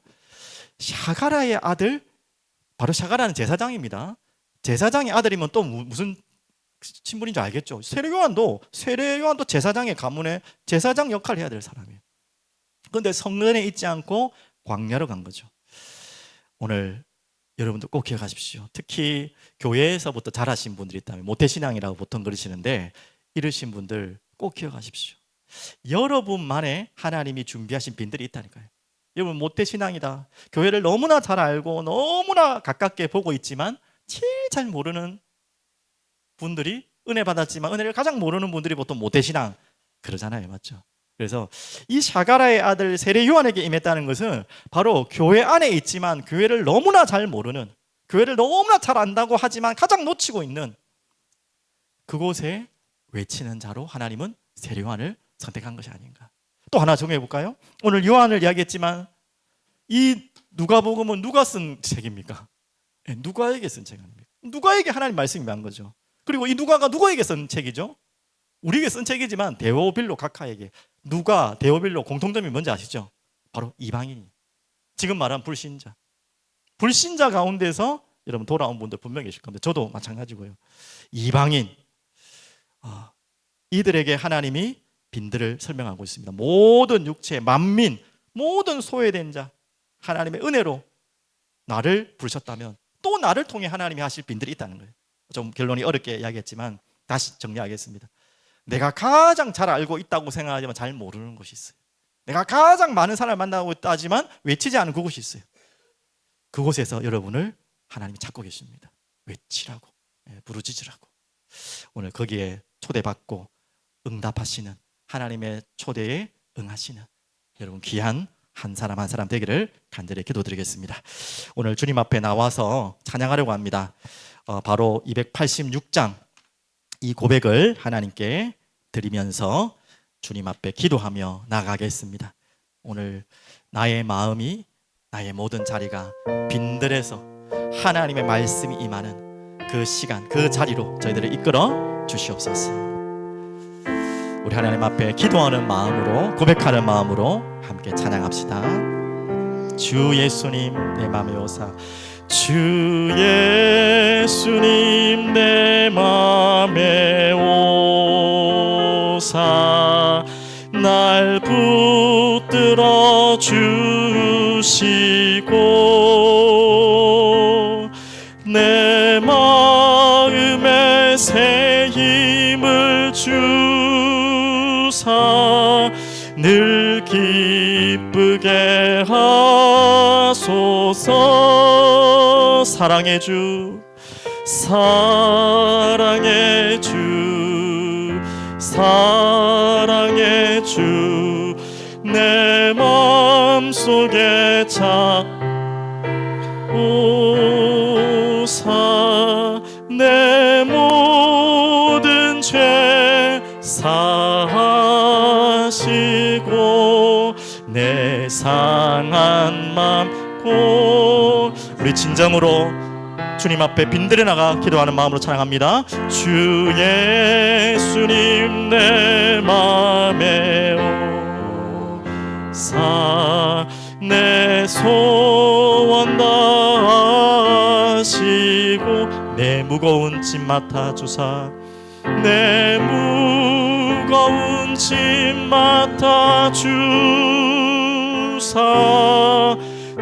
샤가라의 아들, 바로 샤가라는 제사장입니다. 제사장의 아들이면 또 무슨 신분인 줄 알겠죠? 세례요한도 제사장의 가문에 제사장 역할을 해야 될 사람이에요. 그런데 성전에 있지 않고 광야로 간 거죠. 오늘 여러분들 꼭 기억하십시오. 특히 교회에서부터 자라신 분들이 있다면 모태신앙이라고 보통 그러시는데 이러신 분들 꼭 기억하십시오. 여러분만의 하나님이 준비하신 빈들이 있다니까요. 여러분 모태신앙이다. 교회를 너무나 잘 알고 너무나 가깝게 보고 있지만 제일 잘 모르는 분들이 은혜 받았지만 은혜를 가장 모르는 분들이 보통 모태신앙 그러잖아요. 맞죠? 그래서 이 샤가라의 아들 세례 요한에게 임했다는 것은 바로 교회 안에 있지만 교회를 너무나 잘 모르는, 교회를 너무나 잘 안다고 하지만 가장 놓치고 있는 그곳에 외치는 자로 하나님은 세례 요한을 선택한 것이 아닌가. 또 하나 정해 볼까요? 오늘 요한을 이야기했지만 이 누가복음은 누가 쓴 책입니까? 누가에게 쓴 책 아닙니까? 누가에게 하나님 말씀이 임한 거죠. 그리고 이 누가가 누구에게 쓴 책이죠? 우리에게 쓴 책이지만 데오빌로 각하에게. 누가 데오빌로 공통점이 뭔지 아시죠? 바로 이방인. 지금 말한 불신자. 불신자 가운데서 여러분 돌아온 분들 분명히 계실 겁니다. 저도 마찬가지고요. 이방인. 이들에게 하나님이 빈들을 설명하고 있습니다. 모든 육체, 만민, 모든 소외된 자, 하나님의 은혜로 나를 부르셨다면 또 나를 통해 하나님이 하실 빈들이 있다는 거예요. 좀 결론이 어렵게 이야기했지만 다시 정리하겠습니다. 내가 가장 잘 알고 있다고 생각하지만 잘 모르는 곳이 있어요. 내가 가장 많은 사람을 만나고 있다지만 외치지 않은 그곳이 있어요. 그곳에서 여러분을 하나님이 찾고 계십니다. 외치라고, 부르짖으라고. 오늘 거기에 초대받고 응답하시는, 하나님의 초대에 응하시는 여러분 귀한 한 사람 한 사람 되기를 간절히 기도드리겠습니다. 오늘 주님 앞에 나와서 찬양하려고 합니다. 바로 286장 이 고백을 하나님께 드리면서 주님 앞에 기도하며 나가겠습니다. 오늘 나의 마음이, 나의 모든 자리가 빈들에서 하나님의 말씀이 임하는 그 시간, 그 자리로 저희들을 이끌어 주시옵소서. 우리 하나님 앞에 기도하는 마음으로, 고백하는 마음으로 함께 찬양합시다. 주 예수님 내 맘에 오사, 주 예수님 내 맘에 오사, 날 붙들어 주시고 내 마음에 새 힘을 주사 늘 기쁘게 하소서. 사랑의 주, 사랑의 주, 사랑의 주, 내 마음속에 오사 내 모든 죄 사하시고 내 상한 맘 고. 우리 진정으로 주님 앞에 빈들에 나가 기도하는 마음으로 찬양합니다. 주 예수님 내 맘에 오사 내 소원 다하시고 내 무거운 짐 맡아주사 내 무거운 짐 맡아주사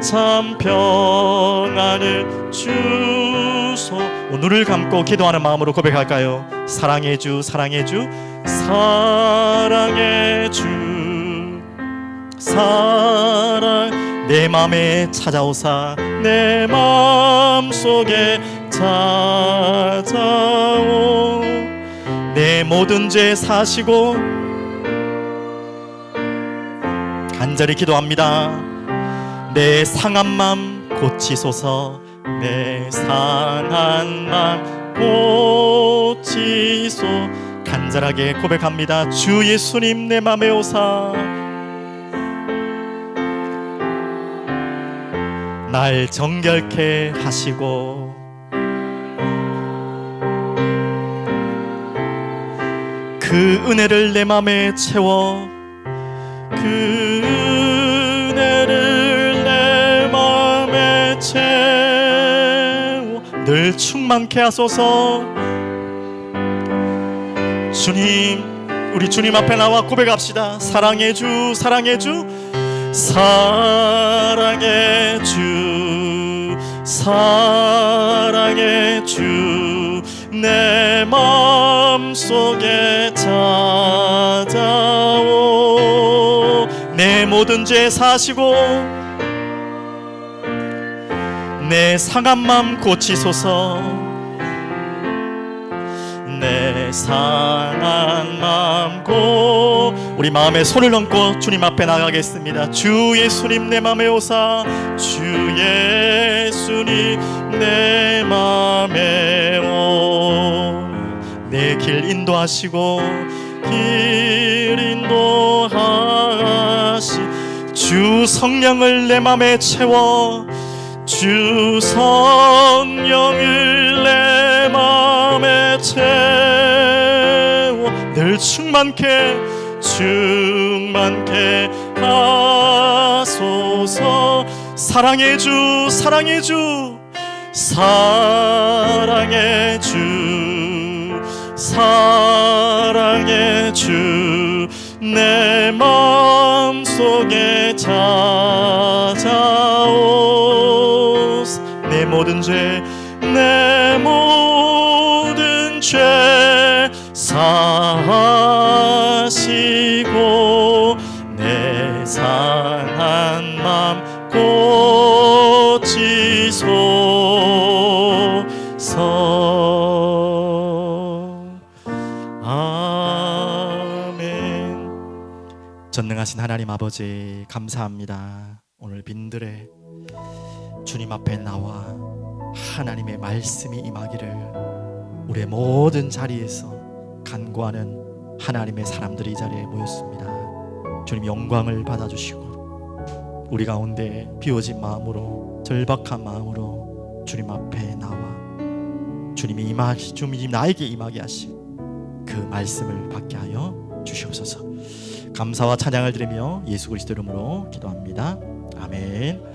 참 평안을 주소. 눈을 감고 기도하는 마음으로 고백할까요? 사랑의 주, 사랑의 주, 사랑의 주, 사랑 내 맘에 찾아오사 내 맘속에 찾아오 내 모든 죄 사시고. 간절히 기도합니다. 내 상한 맘 고치소서, 내 상한 맘 고치소. 간절하게 고백합니다. 주 예수님 내 맘에 오사 날 정결케 하시고 그 은혜를 내 맘에 채워 그 은혜를 내 맘에 채워 늘 충만케 하소서. 주님, 우리 주님 앞에 나와 고백합시다. 사랑의 주, 사랑의 주, 사랑의 주, 사랑의 주, 내 마음속에 찾아오 내 모든 죄 사시고 내 상한 맘 고치소서. 내 상한 맘 고. 우리 마음에 손을 얹고 주님 앞에 나가겠습니다. 주 예수님 내 맘에 오사 주 예수님 내 맘에 오 내 길 인도하시고 길 인도하시 주 성령을 내 맘에 채워 주 성령을 내 맘에 채워 늘 충만케 하소서. 사랑의 주, 사랑의 주, 사랑의 주, 사랑의 주, 내 마음속에 찾아오 모든 죄 내 모든 죄 사하시고 내 상한 맘 고치소서. 아멘. 전능하신 하나님 아버지 감사합니다. 오늘 빈들에 주님 앞에 나와 하나님의 말씀이 임하기를 우리의 모든 자리에서 간구하는 하나님의 사람들이 이 자리에 모였습니다. 주님 영광을 받아주시고 우리 가운데 비워진 마음으로 절박한 마음으로 주님 앞에 나와 주님이 주님이 나에게 임하게 하신 그 말씀을 받게 하여 주시옵소서. 감사와 찬양을 드리며 예수 그리스도 이름으로 기도합니다. 아멘.